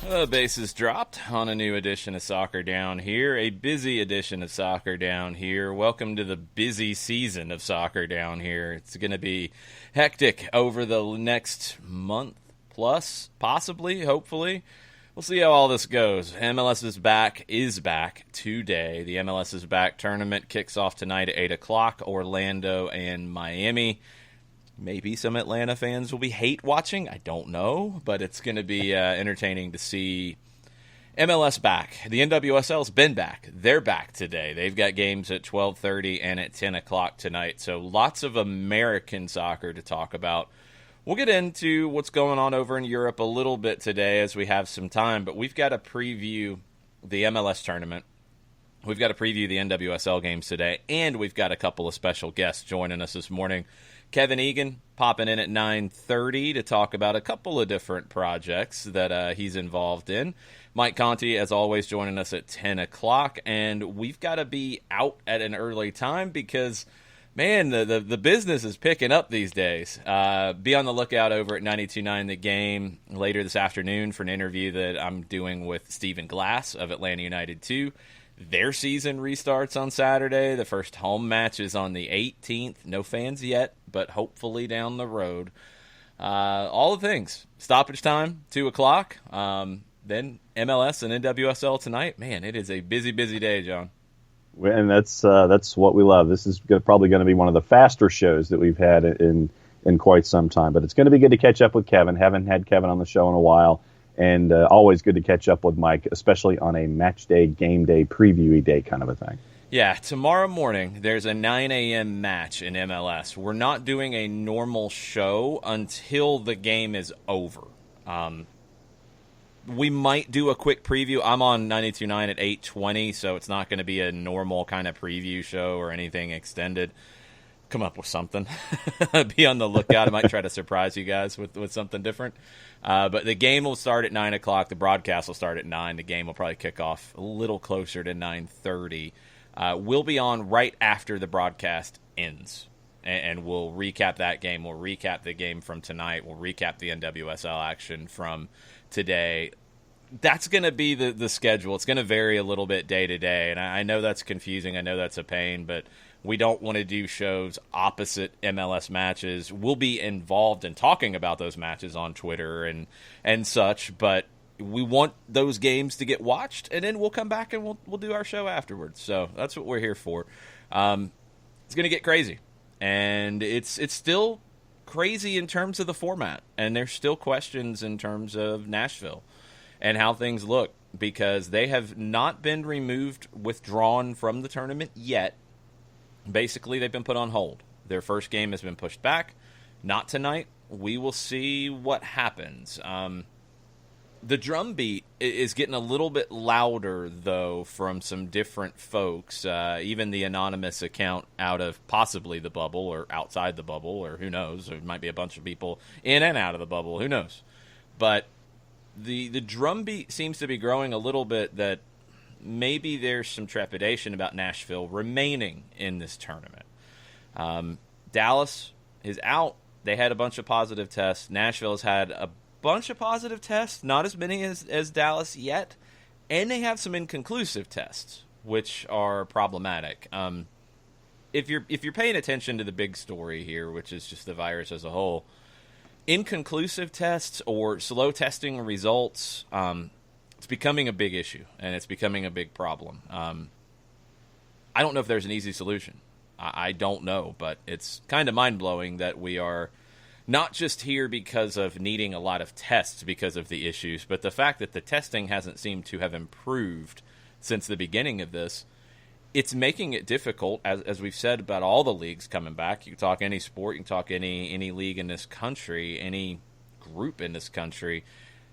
Bases dropped on a new edition of Soccer Down Here, a busy edition of Soccer Down Here. Welcome to the busy season of Soccer Down Here. It's going to be hectic over the next month plus, possibly, hopefully. We'll see how all this goes. MLS is back today. The MLS is back tournament kicks off tonight at 8 o'clock, Orlando and Miami. Maybe some Atlanta fans will be hate watching. I don't know, but it's going to be entertaining to see MLS back. The NWSL's been back. They're back today. They've got games at 12:30 and at 10 o'clock tonight. So lots of American soccer to talk about. We'll get into what's going on over in Europe a little bit today as we have some time, but we've got to preview the MLS tournament. We've got to preview the NWSL games today, and we've got a couple of special guests joining us this morning. Kevin Egan popping in at 9:30 to talk about a couple of different projects that he's involved in. Mike Conti, as always, joining us at 10 o'clock. And we've got to be out at an early time because, man, the business is picking up these days. Be on the lookout over at 92.9 The Game later this afternoon for an interview that I'm doing with Stephen Glass of Atlanta United 2. Their season restarts on Saturday. The first home match is on the 18th. No fans yet, but hopefully down the road. All the things. Stoppage time, 2 o'clock. Then MLS and NWSL tonight. Man, it is a busy, busy day, John. And that's what we love. This is probably going to be one of the faster shows that we've had in quite some time. But it's going to be good to catch up with Kevin. Haven't had Kevin on the show in a while. And always good to catch up with Mike, especially on a match day, game day, preview day kind of a thing. Yeah, tomorrow morning there's a 9 a.m. match in MLS. We're not doing a normal show until the game is over. We might do a quick preview. I'm on 92.9 at 8:20, so it's not going to be a normal kind of preview show or anything extended. Come up with something. Be on the lookout. I might try to surprise you guys with something different. But the game will start at 9 o'clock. The broadcast will start at 9. The game will probably kick off a little closer to 9:30. We'll be on right after the broadcast ends, and we'll recap that game. We'll recap the game from tonight. We'll recap the NWSL action from today. That's going to be the schedule. It's going to vary a little bit day to day, and I know that's confusing. I know that's a pain, but we don't want to do shows opposite MLS matches. We'll be involved in talking about those matches on Twitter and such, but we want those games to get watched, and then we'll come back and we'll do our show afterwards. So that's what we're here for. It's going to get crazy, and it's still crazy in terms of the format, and there's still questions in terms of Nashville and how things look because they have not been withdrawn from the tournament yet. Basically, they've been put on hold. Their first game has been pushed back. Not tonight. We will see what happens. The drumbeat is getting a little bit louder, though, from some different folks. Even the anonymous account out of possibly the bubble or outside the bubble, or who knows. There might be a bunch of people in and out of the bubble. Who knows? But the drumbeat seems to be growing a little bit that maybe there's some trepidation about Nashville remaining in this tournament. Dallas is out. They had a bunch of positive tests. Nashville has had a bunch of positive tests, not as many as Dallas yet, and they have some inconclusive tests, which are problematic. If you're paying attention to the big story here, which is just the virus as a whole, inconclusive tests or slow testing results, it's becoming a big issue, and it's becoming a big problem. I don't know if there's an easy solution. I don't know, but it's kind of mind-blowing that we are not just here because of needing a lot of tests because of the issues, but the fact that the testing hasn't seemed to have improved since the beginning of this. It's making it difficult, as we've said about all the leagues coming back. You can talk any sport, you can talk any league in this country, any group in this country.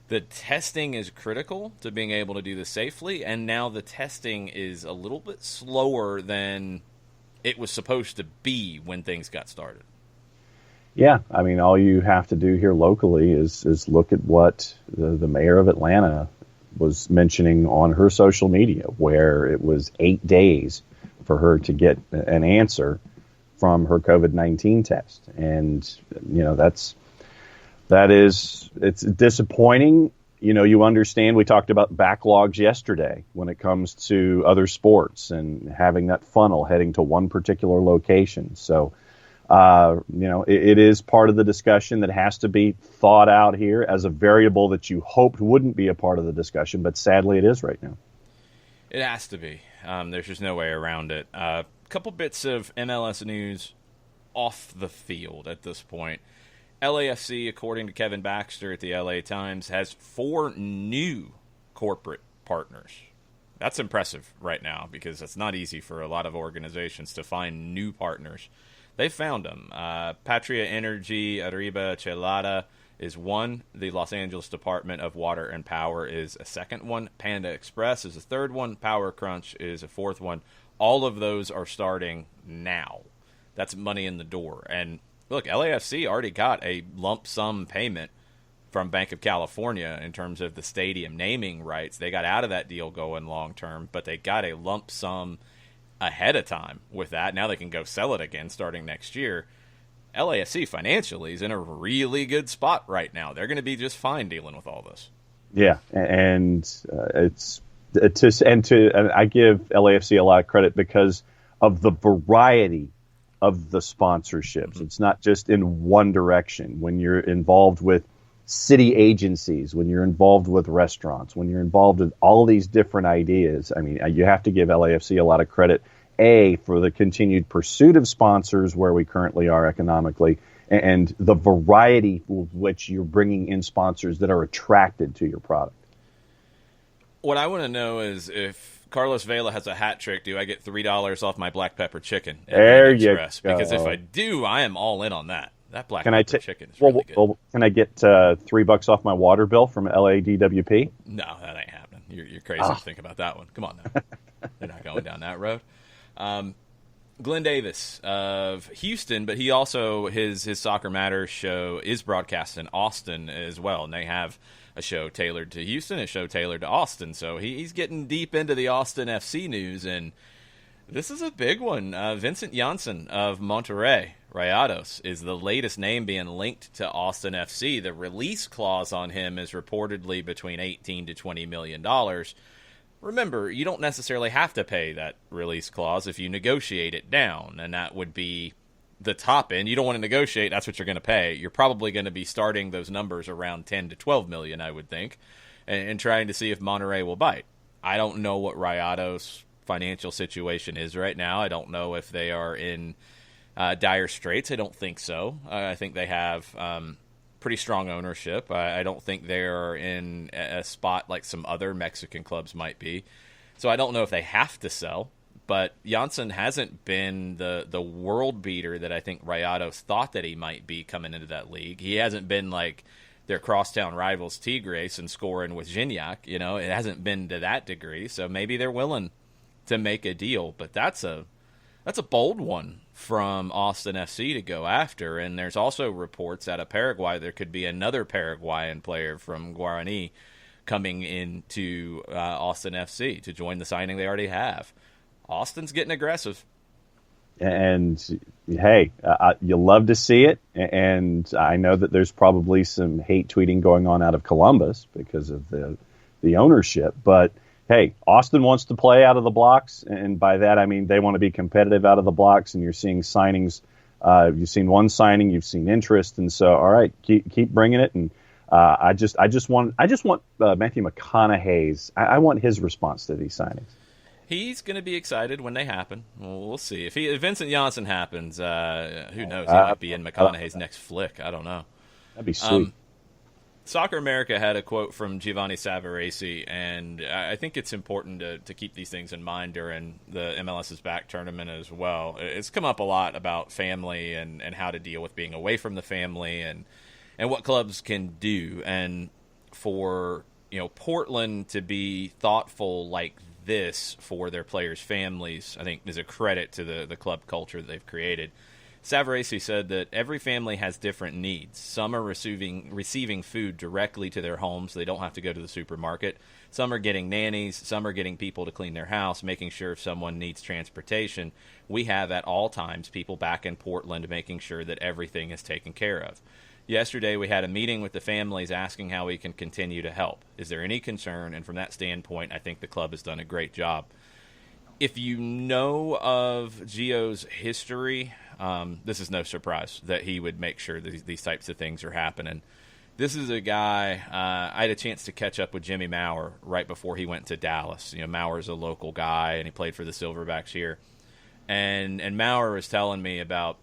The testing is critical to being able to do this safely, and now the testing is a little bit slower than it was supposed to be when things got started. Yeah, I mean, all you have to do here locally is look at what the mayor of Atlanta was mentioning on her social media, where it was 8 days for her to get an answer from her COVID-19 test. And, you know, it's disappointing, you understand, we talked about backlogs yesterday when it comes to other sports and having that funnel heading to one particular location. So, it is part of the discussion that has to be thought out here as a variable that you hoped wouldn't be a part of the discussion, but sadly it is right now. It has to be. There's just no way around it. A couple bits of MLS news off the field at this point. LAFC, according to Kevin Baxter at the LA Times, has 4 new corporate partners. That's impressive right now because it's not easy for a lot of organizations to find new partners. They found them. Patria Energy Arriba Chelada is one. The Los Angeles Department of Water and Power is a second one. Panda Express is a third one. Power Crunch is a fourth one. All of those are starting now. That's money in the door. And look, LAFC already got a lump sum payment from Bank of California in terms of the stadium naming rights. They got out of that deal going long term, but they got a lump sum ahead of time with that. Now they can go sell it again starting next year. LAFC financially is in a really good spot right now. They're going to be just fine dealing with all this. Yeah, and I give LAFC a lot of credit because of the variety of the sponsorships. Mm-hmm. It's not just in one direction. When you're involved with city agencies, when you're involved with restaurants, when you're involved with all these different ideas, I mean, you have to give LAFC a lot of credit, for the continued pursuit of sponsors where we currently are economically, and the variety with which you're bringing in sponsors that are attracted to your product. What I want to know is if Carlos Vela has a hat trick, do I get $3 off my black pepper chicken at there you Express? Go. Because if I do, I am all in on that. That black pepper chicken is really good. Well, can I get $3 off my water bill from LADWP? No, that ain't happening. You're crazy to think about that one. Come on now. They're not going down that road. Glenn Davis of Houston, but he also, his Soccer Matters show is broadcast in Austin as well, and they have a show tailored to Houston, a show tailored to Austin. So he's getting deep into the Austin FC news, and this is a big one. Vincent Janssen of Monterrey Rayados is the latest name being linked to Austin FC. The release clause on him is reportedly between $18 to $20 million. Remember, you don't necessarily have to pay that release clause if you negotiate it down, and that would be the top end. You don't want to negotiate, that's what you're going to pay. You're probably going to be starting those numbers around 10 to 12 million, I would think, and trying to see if Monterrey will bite. I don't know what Rayados' financial situation is right now. I don't know if they are in dire straits. I don't think so. I think they have pretty strong ownership. I don't think they're in a spot like some other Mexican clubs might be. So I don't know if they have to sell. But Janssen hasn't been the world beater that I think Rayados thought that he might be coming into that league. He hasn't been like their crosstown rivals Tigres and scoring with Gignac. You know, it hasn't been to that degree. So maybe they're willing to make a deal. But that's a bold one from Austin FC to go after. And there's also reports out of Paraguay there could be another Paraguayan player from Guarani coming into Austin FC to join the signing they already have. Austin's getting aggressive. And, hey, you love to see it. And I know that there's probably some hate tweeting going on out of Columbus because of the ownership. But, hey, Austin wants to play out of the blocks. And by that, I mean they want to be competitive out of the blocks. And you're seeing signings. You've seen one signing. You've seen interest. And so, all right, keep bringing it. And I just want Matthew McConaughey's. I want his response to these signings. He's going to be excited when they happen. Well, we'll see. If Vincent Janssen happens, who knows? He might be in McConaughey's next flick. I don't know. That'd be sweet. Soccer America had a quote from Giovanni Savarese, and I think it's important to keep these things in mind during the MLS's back tournament as well. It's come up a lot about family and how to deal with being away from the family and what clubs can do. And for Portland to be thoughtful like this for their players' families, I think is a credit to the club culture that they've created. Savarese said that every family has different needs. Some are receiving food directly to their homes. So they don't have to go to the supermarket. Some are getting nannies. Some are getting people to clean their house, making sure if someone needs transportation. We have at all times people back in Portland making sure that everything is taken care of. Yesterday, we had a meeting with the families asking how we can continue to help. Is there any concern? And from that standpoint, I think the club has done a great job. If you know of Gio's history, this is no surprise that he would make sure that these types of things are happening. This is a guy, I had a chance to catch up with Jimmy Maurer right before he went to Dallas. You know, Maurer's a local guy, and he played for the Silverbacks here. And Maurer was telling me about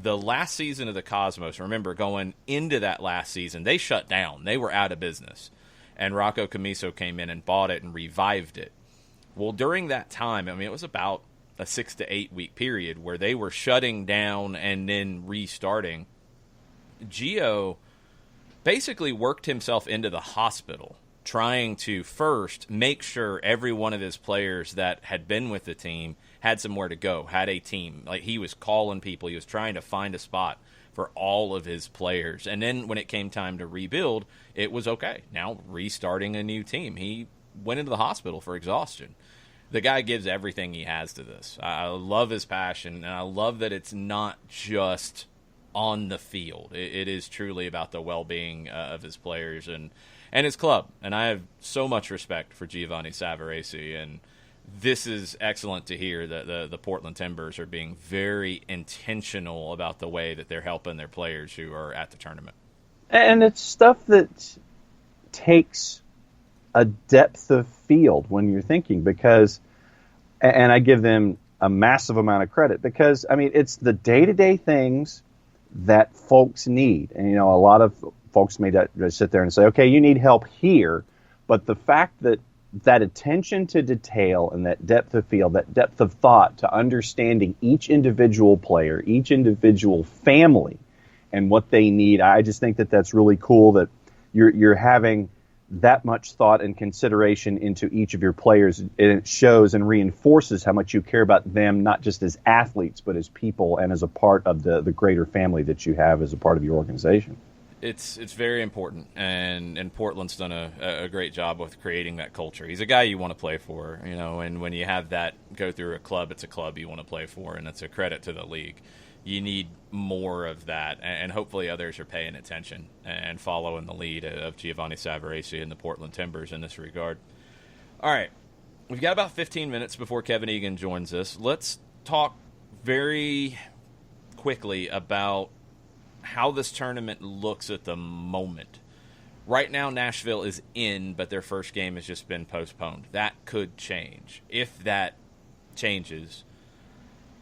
the last season of the Cosmos. Remember, going into that last season, they shut down. They were out of business. And Rocco Camiso came in and bought it and revived it. Well, during that time, I mean, it was about a 6 to 8 week period where they were shutting down and then restarting. Gio basically worked himself into the hospital, trying to first make sure every one of his players that had been with the team had somewhere to go, had a team. Like, he was calling people. He was trying to find a spot for all of his players. And then when it came time to rebuild, it was okay. Now restarting a new team. He went into the hospital for exhaustion. The guy gives everything he has to this. I love his passion, and I love that it's not just on the field. It is truly about the well-being of his players and his club. And I have so much respect for Giovanni Savarese, and this is excellent to hear that the Portland Timbers are being very intentional about the way that they're helping their players who are at the tournament. And it's stuff that takes a depth of field when you're thinking, because, and I give them a massive amount of credit, because, I mean, it's the day-to-day things that folks need. And, you know, a lot of folks may sit there and say, okay, you need help here, but the fact that attention to detail and that depth of field, that depth of thought to understanding each individual player, each individual family, and what they need, I just think that that's really cool that you're having that much thought and consideration into each of your players, and it shows and reinforces how much you care about them, not just as athletes, but as people and as a part of the greater family that you have as a part of your organization. It's very important, and Portland's done a great job with creating that culture. He's a guy you want to play for, you know, and when you have that go through a club, it's a club you want to play for, and it's a credit to the league. You need more of that, and hopefully others are paying attention and following the lead of Giovanni Savarese and the Portland Timbers in this regard. All right, we've got about 15 minutes before Kevin Egan joins us. Let's talk very quickly about how this tournament looks at the moment. Right now, Nashville is in, but their first game has just been postponed. That could change. If that changes,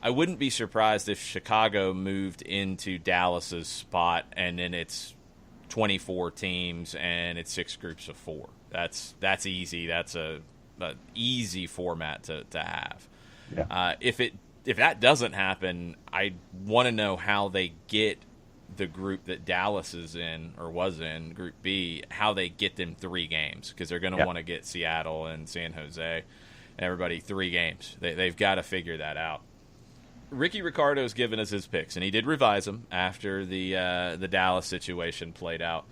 I wouldn't be surprised if Chicago moved into Dallas's spot and then it's 24 teams and it's 6 groups of 4. That's easy. That's a easy format to have. Yeah. If that doesn't happen, I want to know how they get the group that Dallas is in, or was in, Group B, how they get them 3 games, because they're going to want to get Seattle and San Jose and everybody 3 games. They've got to figure that out. Ricky Ricardo's given us his picks, and he did revise them after the Dallas situation played out.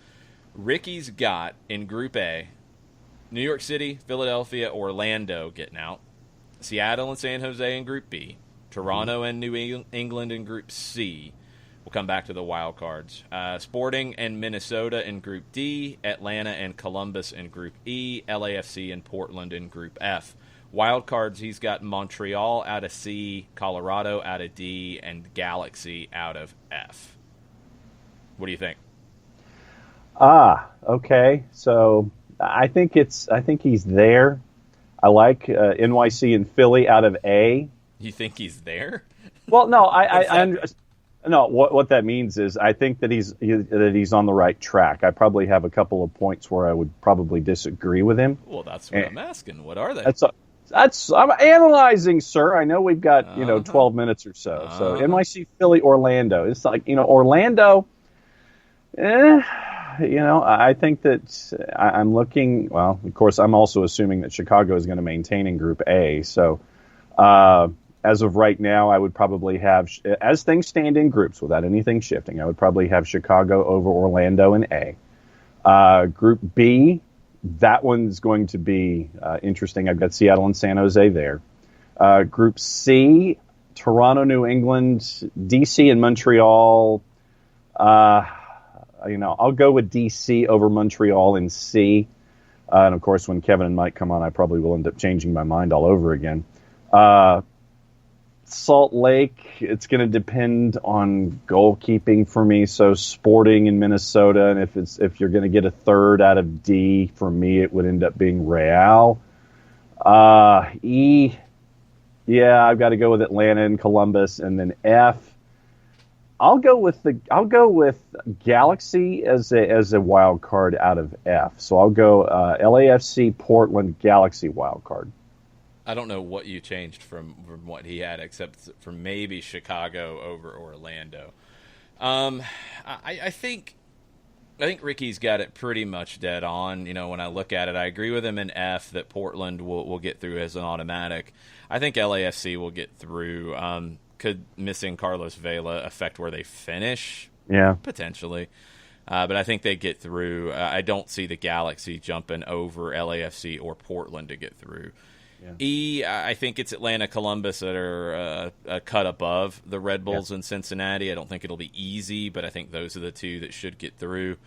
Ricky's got, in Group A, New York City, Philadelphia, Orlando getting out, Seattle and San Jose in Group B, Toronto and New England in Group C. We'll come back to the wild cards. Sporting and Minnesota in Group D, Atlanta and Columbus in Group E, LAFC and Portland in Group F. Wild cards, he's got Montreal out of C, Colorado out of D, and Galaxy out of F. What do you think? Okay. So I think he's there. I like NYC and Philly out of A. You think he's there? Well, no, No, what that means is I think that he's on the right track. I probably have a couple of points where I would probably disagree with him. Well, that's what I'm asking. What are they? I'm analyzing, sir. I know we've got 12 minutes or so. So NYC, Philly, Orlando. It's like Orlando. I think that I'm looking. Well, of course, I'm also assuming that Chicago is going to maintain in Group A. So. As of right now, I would probably have, as things stand in groups without anything shifting, I would probably have Chicago over Orlando in A. Group B, that one's going to be interesting. I've got Seattle and San Jose there. Group C, Toronto, New England, DC, and Montreal. I I'll go with DC over Montreal in C. And of course, when Kevin and Mike come on, I probably will end up changing my mind all over again. Salt Lake, it's going to depend on goalkeeping for me. So Sporting in Minnesota, and if you're going to get a third out of D, for me, it would end up being Real. E, yeah, I've got to go with Atlanta and Columbus, and then F. I'll go with Galaxy as a wild card out of F. So I'll go LAFC, Portland, Galaxy wild card. I don't know what you changed from what he had, except for maybe Chicago over Orlando. I think Ricky's got it pretty much dead on. When I look at it, I agree with him in F that Portland will get through as an automatic. I think LAFC will get through. Could missing Carlos Vela affect where they finish? Yeah, potentially. But I think they get through. I don't see the Galaxy jumping over LAFC or Portland to get through. Yeah. E, I think it's Atlanta, Columbus that are a cut above the Red Bulls in Cincinnati. I don't think it'll be easy, but I think those are the two that should get through.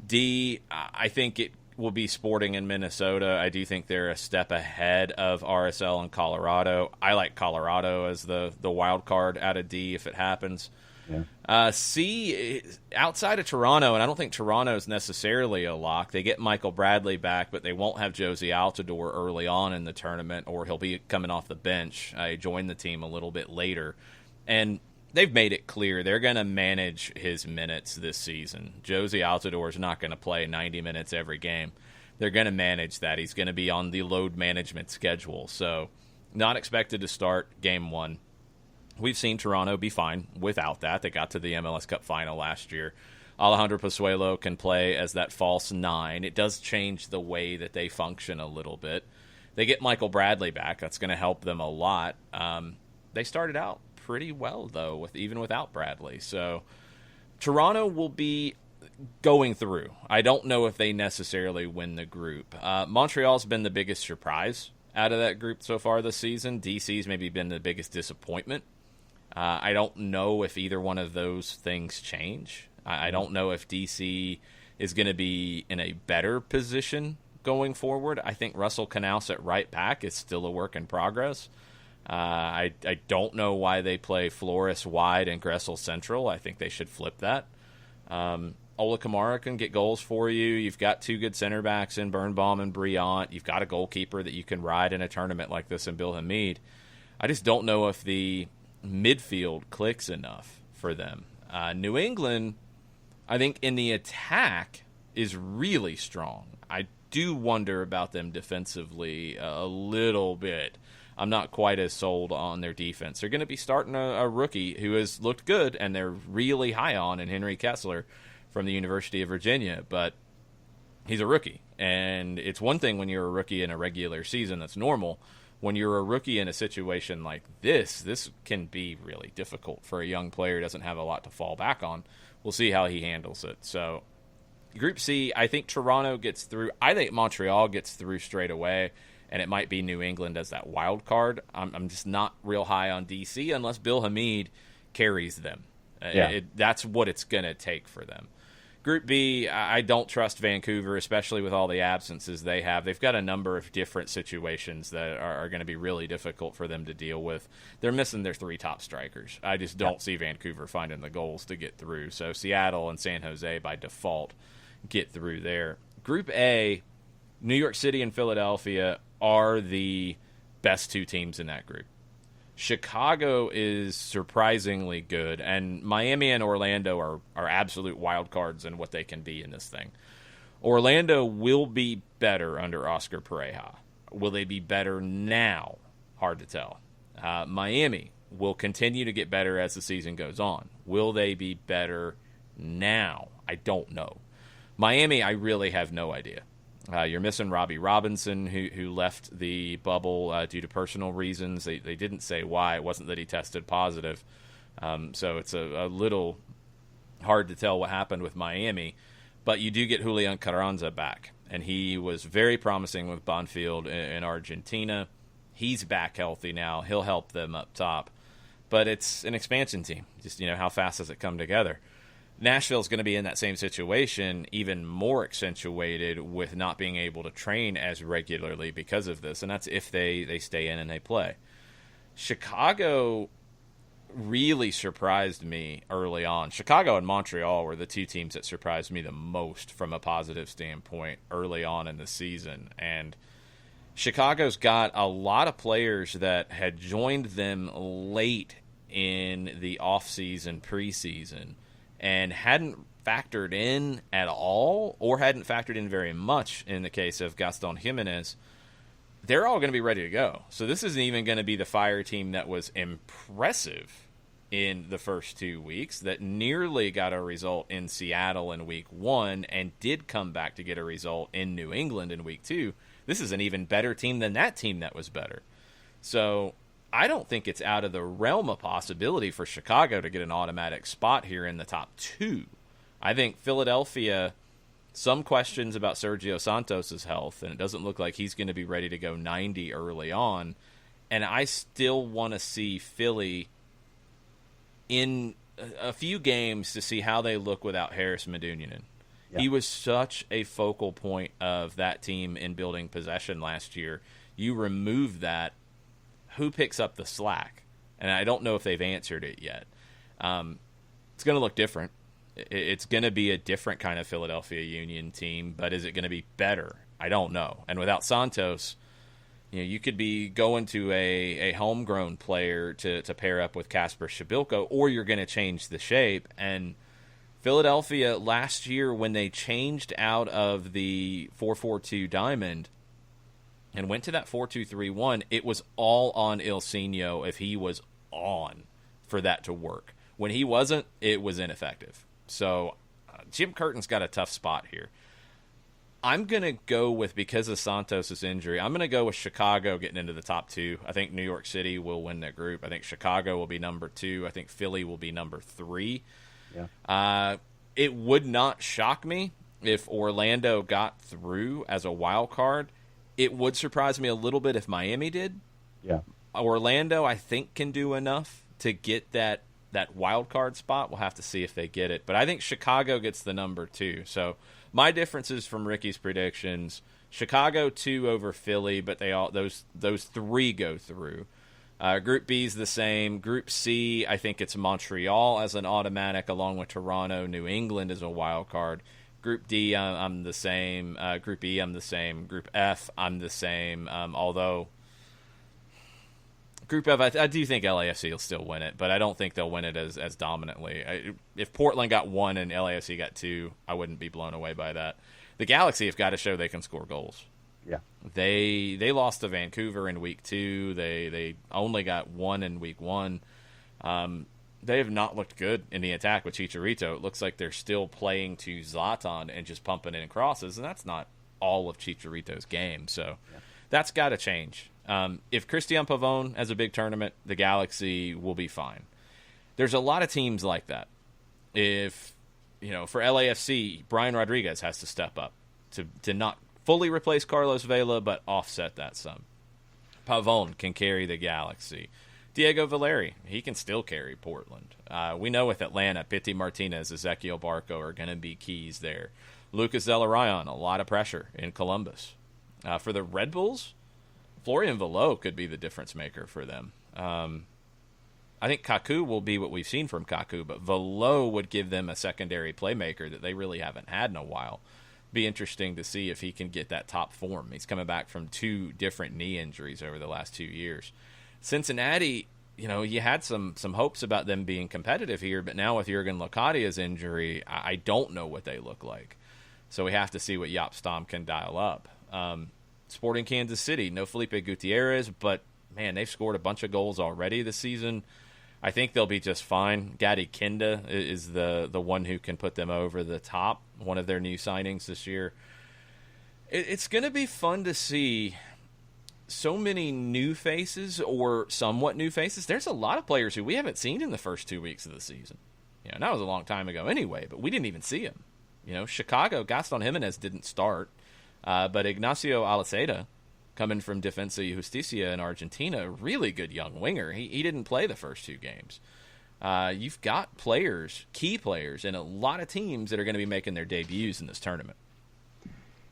D, I think it will be Sporting in Minnesota. I do think they're a step ahead of RSL and Colorado. I like Colorado as the wild card out of D if it happens. Yeah. C, outside of Toronto, and I don't think Toronto is necessarily a lock. They get Michael Bradley back, but they won't have Josie Altidore early on in the tournament, or he'll be coming off the bench. I joined the team a little bit later. And they've made it clear they're going to manage his minutes this season. Josie Altidore is not going to play 90 minutes every game. They're going to manage that. He's going to be on the load management schedule. So not expected to start game one. We've seen Toronto be fine without that. They got to the MLS Cup final last year. Alejandro Pozuelo can play as that false nine. It does change the way that they function a little bit. They get Michael Bradley back. That's going to help them a lot. They started out pretty well, though, even without Bradley. So Toronto will be going through. I don't know if they necessarily win the group. Montreal's been the biggest surprise out of that group so far this season. DC's maybe been the biggest disappointment. I don't know if either one of those things change. I don't know if DC is going to be in a better position going forward. I think Russell Knaus at right back is still a work in progress. I don't know why they play Flores wide and Gressel central. I think they should flip that. Ola Kamara can get goals for you. You've got two good center backs in Birnbaum and Briant. You've got a goalkeeper that you can ride in a tournament like this in Bill Hamid. I just don't know if the midfield clicks enough for them. New England, I think in the attack, is really strong. I do wonder about them defensively a little bit. I'm not quite as sold on their defense. They're going to be starting a rookie who has looked good, and they're really high on, in Henry Kessler from the University of Virginia, but he's a rookie. And it's one thing when you're a rookie in a regular season, that's normal. When you're a rookie in a situation like this can be really difficult for a young player who doesn't have a lot to fall back on. We'll see how he handles it. So Group C, I think Toronto gets through. I think Montreal gets through straight away, and it might be New England as that wild card. I'm just not real high on DC unless Bill Hamid carries them. That's what it's going to take for them. Group B, I don't trust Vancouver, especially with all the absences they have. They've got a number of different situations that are going to be really difficult for them to deal with. They're missing their three top strikers. I just don't see Vancouver finding the goals to get through. So Seattle and San Jose, by default, get through there. Group A, New York City and Philadelphia are the best two teams in that group. Chicago is surprisingly good, and Miami and Orlando are absolute wild cards in what they can be in this thing. Orlando will be better under Oscar Pareja. Will they be better now? Hard to tell. Miami will continue to get better as the season goes on. Will they be better now? I don't know. Miami, I really have no idea. You're missing Robbie Robinson, who left the bubble due to personal reasons. They didn't say why. It wasn't that he tested positive. So it's a little hard to tell what happened with Miami. But you do get Julian Carranza back, and he was very promising with Bonfield in Argentina. He's back healthy now. He'll help them up top. But it's an expansion team. Just, how fast does it come together? Nashville's going to be in that same situation, even more accentuated with not being able to train as regularly because of this, and that's if they stay in and they play. Chicago really surprised me early on. Chicago and Montreal were the two teams that surprised me the most from a positive standpoint early on in the season, and Chicago's got a lot of players that had joined them late in the offseason, preseason, and hadn't factored in at all, or hadn't factored in very much in the case of Gaston Jimenez. They're all going to be ready to go. So this isn't even going to be the Fire team that was impressive in the first 2 weeks, that nearly got a result in Seattle in week 1 and did come back to get a result in New England in week 2. This is an even better team than that team that was better. So I don't think it's out of the realm of possibility for Chicago to get an automatic spot here in the top 2. I think Philadelphia, some questions about Sergio Santos' health, and it doesn't look like he's going to be ready to go 90 early on. And I still want to see Philly in a few games to see how they look without Harris Medunjanin. Yeah. He was such a focal point of that team in building possession last year. You remove that, who picks up the slack? And I don't know if they've answered it yet. It's going to look different. It's going to be a different kind of Philadelphia Union team, but is it going to be better? I don't know. And without Santos, you could be going to a homegrown player to pair up with Kasper Shabilko, or you're going to change the shape. And Philadelphia last year, when they changed out of the 4-4-2 diamond and went to that 4-2-3-1, it was all on Ilsinho if he was on for that to work. When he wasn't, it was ineffective. So Jim Curtin's got a tough spot here. I'm going to go with, because of Santos' injury, I'm going to go with Chicago getting into the top 2. I think New York City will win that group. I think Chicago will be number 2. I think Philly will be number 3. Yeah. It would not shock me if Orlando got through as a wild card. It would surprise me a little bit if Miami did. Yeah. Orlando, I think, can do enough to get that wild card spot. We'll have to see if they get it. But I think Chicago gets the number 2. So my differences from Ricky's predictions: Chicago 2 over Philly, but those 3 go through. Group B is the same. Group C, I think it's Montreal as an automatic, along with Toronto. New England as a wild card. Group D, I'm the same. Group E, I'm the same. Group F, I'm the same. Although Group F, I do think LAFC will still win it, but I don't think they'll win it as dominantly. If Portland got 1 and LAFC got 2, I wouldn't be blown away by that. The Galaxy have got to show they can score goals. Yeah, they lost to Vancouver in week 2. They only got 1 in week 1. They have not looked good in the attack with Chicharito. It looks like they're still playing to Zlatan and just pumping in crosses, and that's not all of Chicharito's game. So that's got to change. If Christian Pavón has a big tournament, the Galaxy will be fine. There's a lot of teams like that. If, for LAFC, Brian Rodriguez has to step up to not fully replace Carlos Vela, but offset that some. Pavón can carry the Galaxy. Diego Valeri, he can still carry Portland. We know with Atlanta, Pity Martinez, Ezequiel Barco are going to be keys there. Lucas Zelarayan, a lot of pressure in Columbus. For the Red Bulls, Florian Valot could be the difference maker for them. I think Kaku will be what we've seen from Kaku, but Valot would give them a secondary playmaker that they really haven't had in a while. Be interesting to see if he can get that top form. He's coming back from 2 different knee injuries over the last 2 years. Cincinnati, you had some hopes about them being competitive here, but now with Jurgen Locatia's injury, I don't know what they look like. So we have to see what Jaap Stam can dial up. Sporting Kansas City, no Felipe Gutierrez, but, man, they've scored a bunch of goals already this season. I think they'll be just fine. Gadi Kinda is the one who can put them over the top, one of their new signings this year. It's going to be fun to see so many new faces, or somewhat new faces. There's a lot of players who we haven't seen in the first 2 weeks of the season. And that was a long time ago anyway, but we didn't even see him. Chicago, Gaston Jimenez didn't start, but Ignacio Aliceda, coming from Defensa y Justicia in Argentina, really good young winger. He didn't play the first 2 games. you've got players, key players, in a lot of teams that are going to be making their debuts in this tournament.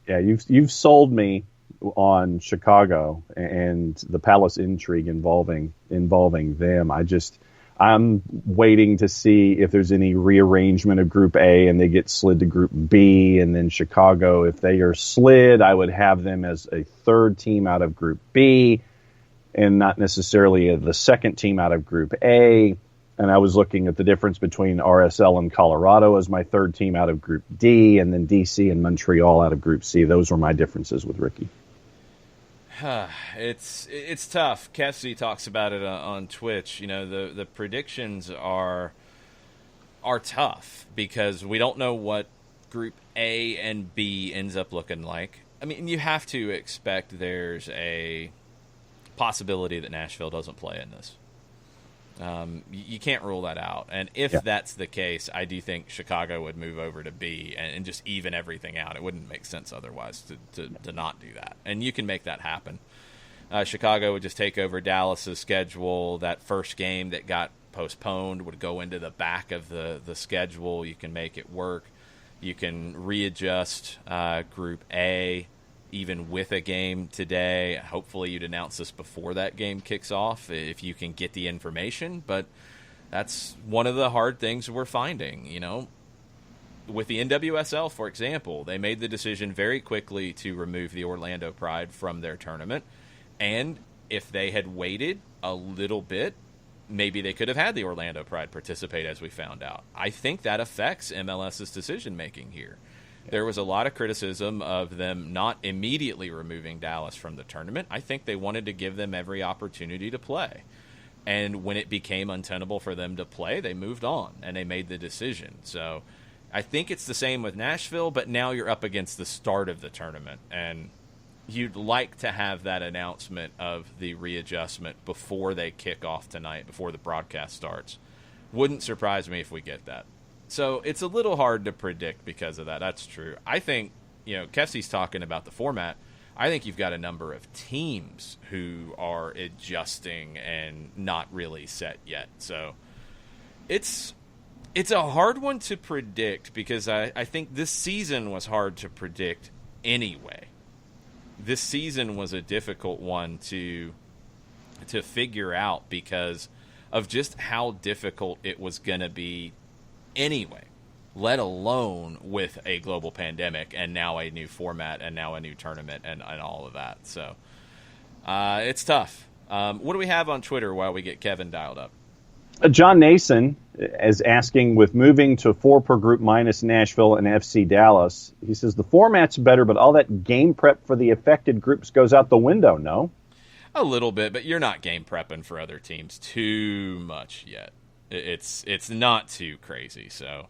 Yeah, you've sold me on Chicago and the Palace intrigue involving them. I'm waiting to see if there's any rearrangement of Group A and they get slid to Group B, and then Chicago, if they are slid, I would have them as a third team out of Group B and not necessarily the second team out of Group A. And I was looking at the difference between RSL and Colorado as my third team out of Group D, and then DC and Montreal out of Group C. Those were my differences with Ricky. It's tough. Cassidy talks about it on Twitch. You know, the predictions are tough because we don't know what Group A and B ends up looking like. I mean, you have to expect there's a possibility that Nashville doesn't play in this. You can't rule that out. And if that's the case, I do think Chicago would move over to B and just even everything out. It wouldn't make sense otherwise to not do that. And you can make that happen. Chicago would just take over Dallas's schedule. That first game that got postponed would go into the back of the schedule. You can make it work. You can readjust Group A even with a game today. Hopefully you'd announce this before that game kicks off if you can get the information. But that's one of the hard things we're finding, you know. With the NWSL, for example, they made the decision very quickly to remove the Orlando Pride from their tournament. And if they had waited a little bit, maybe they could have had the Orlando Pride participate, as we found out. I think that affects MLS's decision-making here. There was a lot of criticism of them not immediately removing Dallas from the tournament. I think they wanted to give them every opportunity to play. And when it became untenable for them to play, they moved on, and they made the decision. So I think it's the same with Nashville, but now you're up against the start of the tournament, and you'd like to have that announcement of the readjustment before they kick off tonight, before the broadcast starts. Wouldn't surprise me if we get that. So it's a little hard to predict because of that. That's true. I think, you know, Kessie's talking about the format. I think you've got a number of teams who are adjusting and not really set yet. So it's a hard one to predict because I think this season was hard to predict anyway. This season was a difficult one to figure out because of just how difficult it was going to be anyway, let alone with a global pandemic and now a new format and now a new tournament and all of that. So it's tough. What do we have on Twitter while we get Kevin dialed up? John Nason is asking, with moving to 4 per group minus Nashville and FC Dallas, he says the format's better, but all that game prep for the affected groups goes out the window, no? A little bit, but you're not game prepping for other teams too much yet. It's not too crazy, so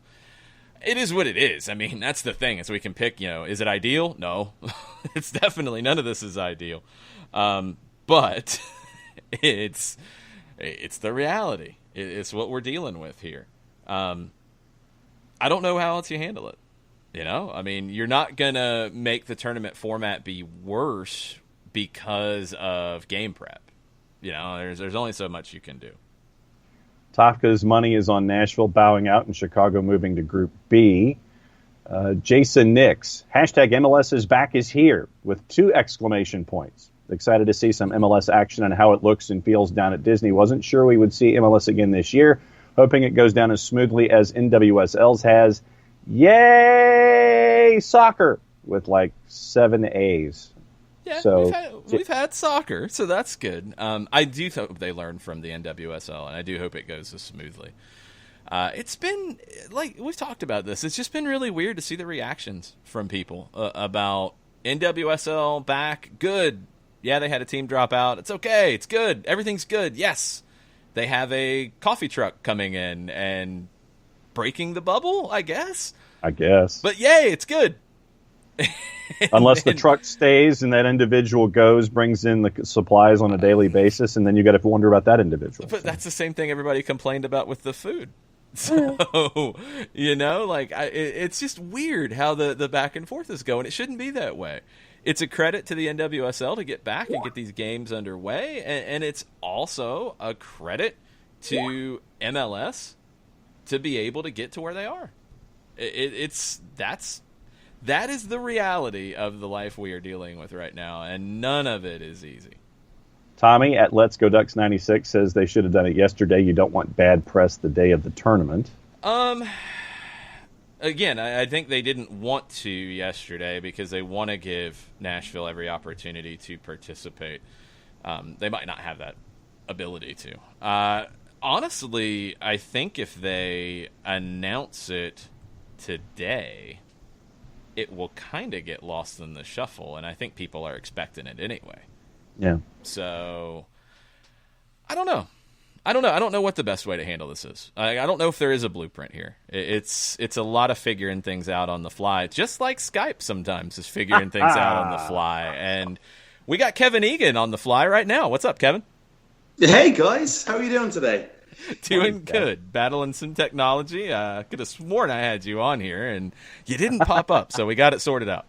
it is what it is. I mean, that's the thing, is we can pick, you know, is it ideal? No. It's definitely, none of this is ideal. But it's the reality. It's what we're dealing with here. I don't know how else you handle it. You know, I mean, you're not going to make the tournament format be worse because of game prep. You know, there's only so much you can do. Tafka's money is on Nashville bowing out and Chicago moving to Group B. Jason Nix, hashtag MLS is back is here with 2 exclamation points. Excited to see some MLS action and how it looks and feels down at Disney. Wasn't sure we would see MLS again this year. Hoping it goes down as smoothly as NWSL's has. Yay, soccer, with like 7 A's. Yeah, so we've had soccer, so that's good. I do hope they learn from the NWSL, and I do hope it goes as smoothly. It's been, like, we've talked about this, it's just been really weird to see the reactions from people about NWSL back, good. Yeah, they had a team drop out. It's okay, it's good, everything's good, yes. They have a coffee truck coming in and breaking the bubble, I guess. But yay, it's good. Unless the truck stays and that individual brings in the supplies on a daily basis, and then you got to wonder about that individual. But that's the same thing everybody complained about with the food. So, you know, like, it's just weird how the back and forth is going. It shouldn't be that way. It's a credit to the NWSL to get back and get these games underway, and it's also a credit to MLS to be able to get to where they are. That is the reality of the life we are dealing with right now, and none of it is easy. Tommy at Let's Go Ducks 96 says they should have done it yesterday. You don't want bad press the day of the tournament. Again, I think they didn't want to yesterday because they want to give Nashville every opportunity to participate. They might not have that ability to. Honestly, I think if they announce it today, it will kind of get lost in the shuffle, and I think people are expecting it anyway. Yeah. So, I don't know. I don't know what the best way to handle this is. I don't know if there is a blueprint here. It's a lot of figuring things out on the fly, just like Skype sometimes is figuring things out on the fly. And we got Kevin Egan on the fly right now. What's up, Kevin? Hey, guys. How are you doing today? Doing good. Battling some technology. Could have sworn I had you on here, and you didn't pop up, so we got it sorted out.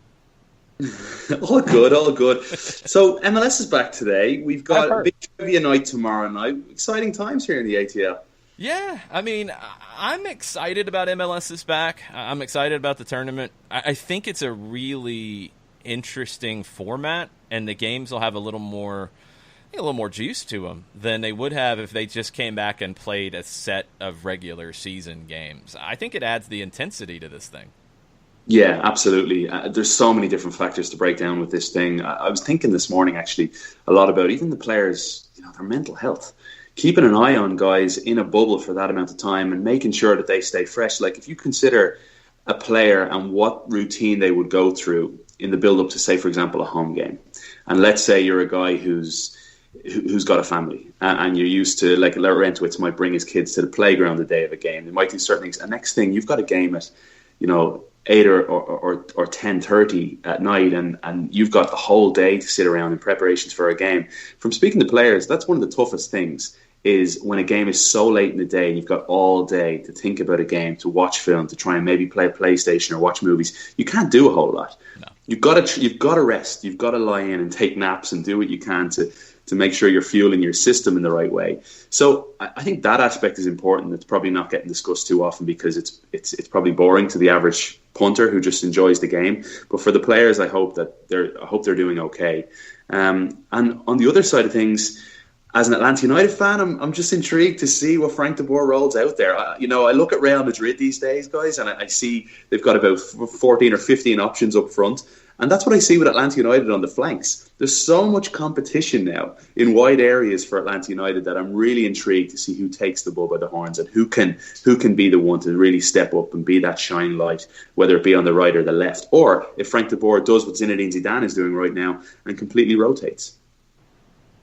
All good, all good. So MLS is back today. We've got a big trivia night tomorrow night. Exciting times here in the ATL. Yeah, I mean, I'm excited about MLS is back. I'm excited about the tournament. I think it's a really interesting format, and the games will have a little more juice to them than they would have if they just came back and played a set of regular season games. I think it adds the intensity to this thing. Yeah, absolutely. There's so many different factors to break down with this thing. I was thinking this morning, actually, a lot about even the players, their mental health. Keeping an eye on guys in a bubble for that amount of time and making sure that they stay fresh. Like if you consider a player and what routine they would go through in the build-up to, say, for example, a home game. And let's say you're a guy who's got a family and you're used to, like Laurentowicz might bring his kids to the playground the day of a game. They might do certain things. And next thing, you've got a game at, 8 or 10:30 at night, and you've got the whole day to sit around in preparations for a game. From speaking to players, that's one of the toughest things, is when a game is so late in the day and you've got all day to think about a game, to watch film, to try and maybe play a PlayStation or watch movies. You can't do a whole lot. No. You've got to rest. You've got to lie in and take naps and do what you can to make sure you're fueling your system in the right way. So I think that aspect is important. It's probably not getting discussed too often because it's probably boring to the average punter who just enjoys the game. But for the players, I hope they're doing okay. And on the other side of things, as an Atlanta United fan, I'm just intrigued to see what Frank de Boer rolls out there. I look at Real Madrid these days, guys, and I see they've got about 14 or 15 options up front. And that's what I see with Atlanta United on the flanks. There's so much competition now in wide areas for Atlanta United that I'm really intrigued to see who takes the bull by the horns and who can be the one to really step up and be that shining light, whether it be on the right or the left. Or if Frank de Boer does what Zinedine Zidane is doing right now and completely rotates.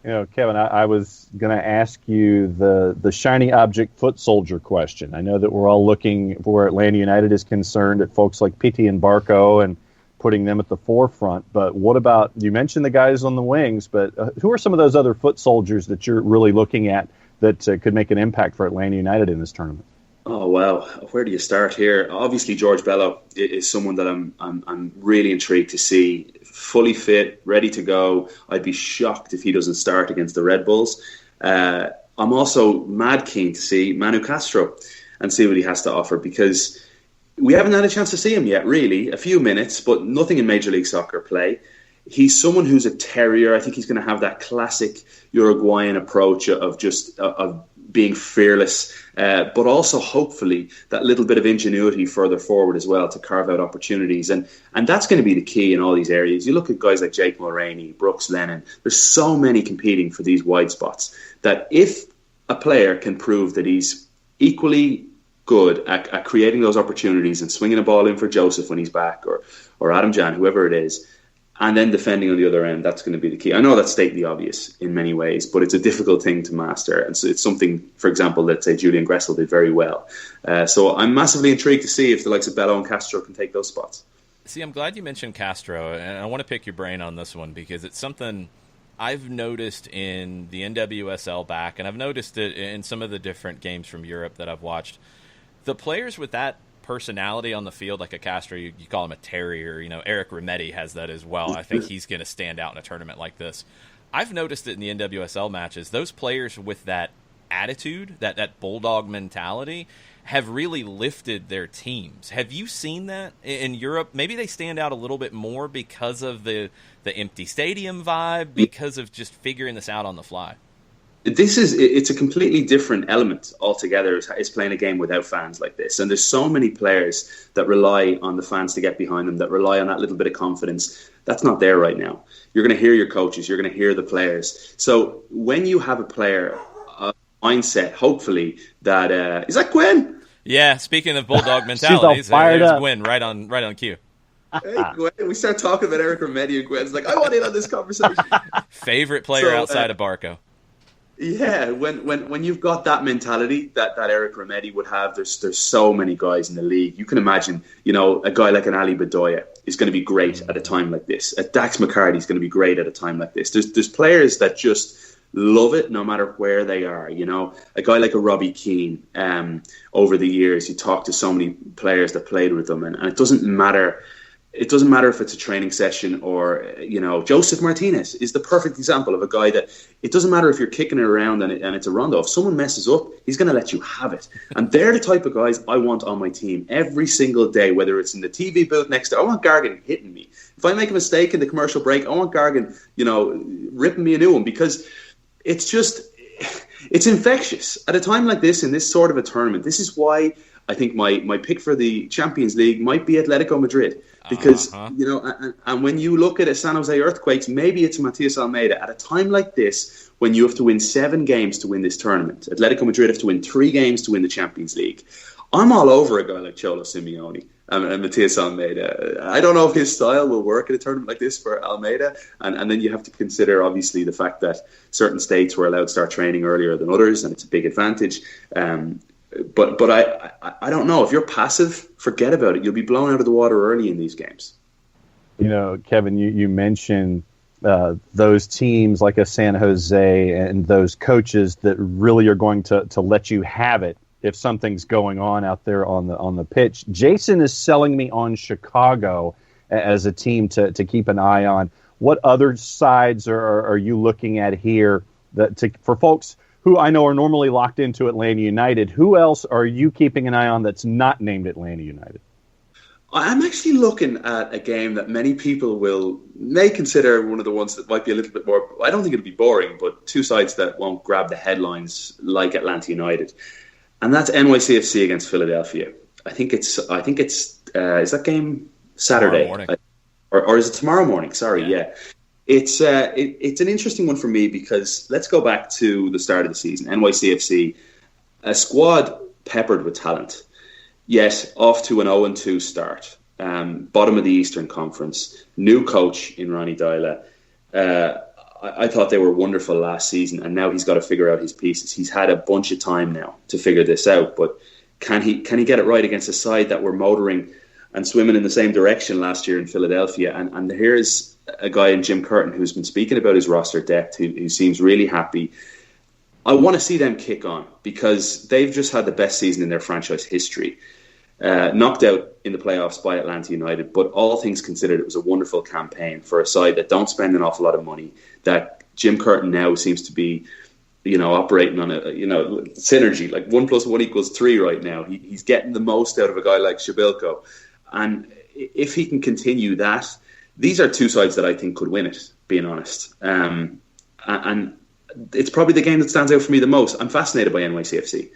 Kevin, I was going to ask you the shiny object foot soldier question. I know that we're all looking, for where Atlanta United is concerned, at folks like Pity and Barco and putting them at the forefront. But what about, you mentioned the guys on the wings, but who are some of those other foot soldiers that you're really looking at that could make an impact for Atlanta United in this tournament? Oh, well, where do you start here? Obviously, George Bello is someone that I'm really intrigued to see. Fully fit, ready to go. I'd be shocked if he doesn't start against the Red Bulls. I'm also mad keen to see Manu Castro and see what he has to offer, because we haven't had a chance to see him yet, really. A few minutes, but nothing in Major League Soccer play. He's someone who's a terrier. I think he's going to have that classic Uruguayan approach of being fearless, but also hopefully that little bit of ingenuity further forward as well to carve out opportunities. And that's going to be the key in all these areas. You look at guys like Jake Mulroney, Brooks Lennon. There's so many competing for these wide spots that if a player can prove that he's equally good at creating those opportunities and swinging a ball in for Joseph when he's back, or Adam Jan, whoever it is, and then defending on the other end, that's going to be the key. I know that's stating the obvious in many ways, but it's a difficult thing to master. And so it's something, for example, that, say, Julian Gressel did very well. So I'm massively intrigued to see if the likes of Bello and Castro can take those spots. See, I'm glad you mentioned Castro, and I want to pick your brain on this one because it's something I've noticed in the NWSL back, and I've noticed it in some of the different games from Europe that I've watched. The players with that personality on the field, like a Castro, you call him a terrier. Eric Remedi has that as well. I think he's going to stand out in a tournament like this. I've noticed it in the NWSL matches. Those players with that attitude, that bulldog mentality, have really lifted their teams. Have you seen that in Europe? Maybe they stand out a little bit more because of the empty stadium vibe, because of just figuring this out on the fly. It's a completely different element altogether, is playing a game without fans like this. And there's so many players that rely on the fans to get behind them, that rely on that little bit of confidence. That's not there right now. You're going to hear your coaches, you're going to hear the players. So when you have a player mindset, hopefully, that is that Gwen? Yeah, speaking of bulldog mentalities, there's Gwen right on cue. Hey, Gwen, we start talking about Eric Remedi, and Gwen's like, I want in on this conversation. Favorite player outside of Barco. Yeah, when you've got that mentality that Eric Remedi would have, there's so many guys in the league. You can imagine, a guy like an Ali Bedoya is going to be great at a time like this. Dax McCarty is going to be great at a time like this. There's players that just love it no matter where they are. A guy like a Robbie Keane, over the years, you talk to so many players that played with them, and it doesn't matter. It doesn't matter if it's a training session or, Joseph Martinez is the perfect example of a guy that it doesn't matter if you're kicking it around and it's a rondo. If someone messes up, he's going to let you have it. And they're the type of guys I want on my team every single day, whether it's in the TV booth next to, I want Gargan hitting me. If I make a mistake in the commercial break, I want Gargan, ripping me a new one, because it's infectious. At a time like this, in this sort of a tournament, this is why I think my pick for the Champions League might be Atletico Madrid. Because, and when you look at a San Jose Earthquakes, maybe it's Matias Almeida. At a time like this, when you have to win 7 games to win this tournament, Atletico Madrid have to win 3 games to win the Champions League. I'm all over a guy like Cholo Simeone and Matias Almeida. I don't know if his style will work in a tournament like this for Almeida. And then you have to consider, obviously, the fact that certain states were allowed to start training earlier than others, and it's a big advantage. But I don't know. If you're passive, forget about it. You'll be blown out of the water early in these games. Kevin, you mentioned those teams like a San Jose and those coaches that really are going to let you have it if something's going on out there on the pitch. Jason is selling me on Chicago as a team to keep an eye on. What other sides are you looking at here for folks who I know are normally locked into Atlanta United? Who else are you keeping an eye on that's not named Atlanta United? I'm actually looking at a game that many people may consider one of the ones that might be a little bit more, I don't think it'll be boring, but two sides that won't grab the headlines like Atlanta United. And that's NYCFC against Philadelphia. I think it's is that game Saturday? Tomorrow morning. Or is it tomorrow morning? Sorry, yeah. It's an interesting one for me because let's go back to the start of the season. NYCFC, a squad peppered with talent, yet off to an 0-2 start. Bottom of the Eastern Conference, new coach in Ronnie Deila. I thought they were wonderful last season, and now he's got to figure out his pieces. He's had a bunch of time now to figure this out, but can he get it right against a side that were motoring and swimming in the same direction last year in Philadelphia? And here's a guy in Jim Curtin who's been speaking about his roster depth, who seems really happy. I want to see them kick on because they've just had the best season in their franchise history. Knocked out in the playoffs by Atlanta United, but all things considered, it was a wonderful campaign for a side that don't spend an awful lot of money, that Jim Curtin now seems to be, operating on a, synergy, like 1 + 1 = 3 right now. He's getting the most out of a guy like Shabilko. And if he can continue that, these are two sides that I think could win it, being honest. And it's probably the game that stands out for me the most. I'm fascinated by NYCFC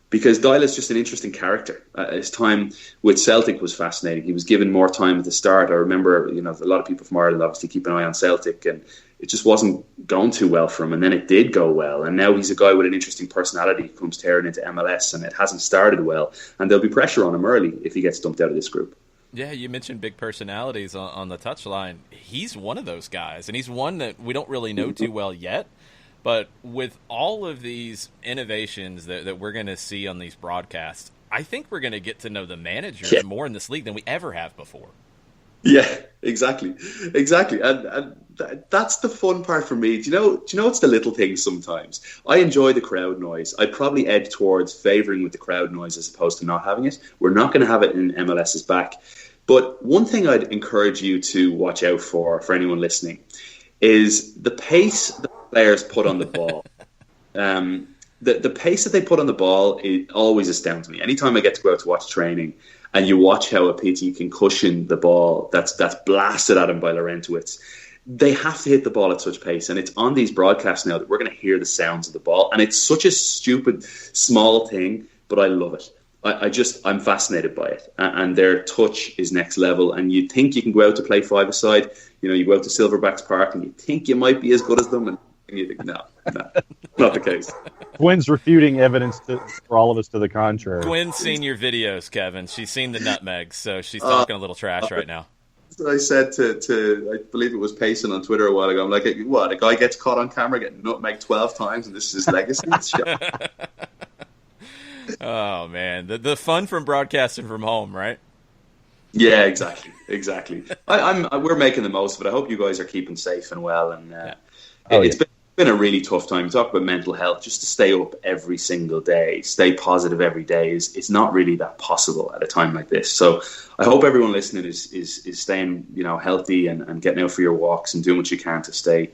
because Deila's just an interesting character. His time with Celtic was fascinating. He was given more time at the start. I remember, a lot of people from Ireland obviously keep an eye on Celtic, and it just wasn't going too well for him. And then it did go well. And now he's a guy with an interesting personality who comes tearing into MLS, and it hasn't started well. And there'll be pressure on him early if he gets dumped out of this group. Yeah, you mentioned big personalities on the touchline. He's one of those guys, and he's one that we don't really know too well yet. But with all of these innovations that we're going to see on these broadcasts, I think we're going to get to know the managers more in this league than we ever have before. Yeah, exactly. And that's the fun part for me. Do you know it's the little things sometimes? I enjoy the crowd noise. I'd probably edge towards favouring with the crowd noise as opposed to not having it. We're not going to have it in MLS's back. But one thing I'd encourage you to watch out for anyone listening, is the pace the players put on the ball. the pace that they put on the ball, it always astounds me. Anytime I get to go out to watch training, and you watch how a PT can cushion the ball that's blasted at him by Laurentowicz, they have to hit the ball at such pace. And it's on these broadcasts now that we're going to hear the sounds of the ball. And it's such a stupid, small thing, but I love it. I'm fascinated by it. And their touch is next level. And you think you can go out to play five-a-side. You go out to Silverbacks Park and you think you might be as good as them. And you think, no, not the case. Gwen's refuting evidence for all of us to the contrary. Gwen's seen your videos, Kevin. She's seen the nutmegs, so she's talking a little trash right now. That's what I said to I believe it was Payson on Twitter a while ago. I'm like, what? A guy gets caught on camera getting nutmegged 12 times, and this is his legacy? Oh, man. The fun from broadcasting from home, right? Yeah, exactly. We're making the most of it. I hope you guys are keeping safe and well. And it's been a really tough time. You talk about mental health. Just to stay up every single day, stay positive every day it's not really that possible at a time like this. So I hope everyone listening is staying healthy and getting out for your walks and doing what you can to stay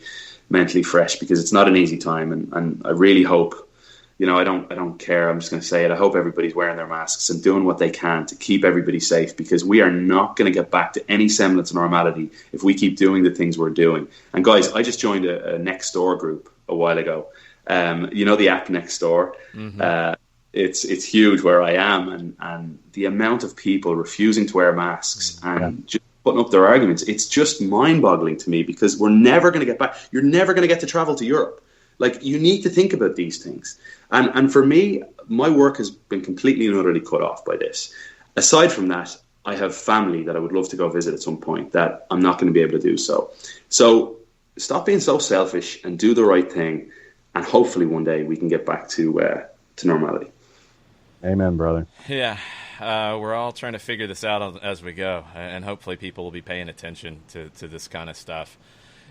mentally fresh, because it's not an easy time. And I really hope. I don't care. I'm just going to say it. I hope everybody's wearing their masks and doing what they can to keep everybody safe, because we are not going to get back to any semblance of normality if we keep doing the things we're doing. And guys, I just joined a Nextdoor group a while ago. The app Nextdoor. Mm-hmm. It's huge where I am, and the amount of people refusing to wear masks and just putting up their arguments, it's just mind-boggling to me, because we're never going to get back. You're never going to get to travel to Europe. Like, you need to think about these things. And for me, my work has been completely and utterly cut off by this. Aside from that, I have family that I would love to go visit at some point that I'm not going to be able to do so. So stop being so selfish and do the right thing. And hopefully one day we can get back to normality. Amen, brother. Yeah. We're all trying to figure this out as we go. And hopefully people will be paying attention to this kind of stuff.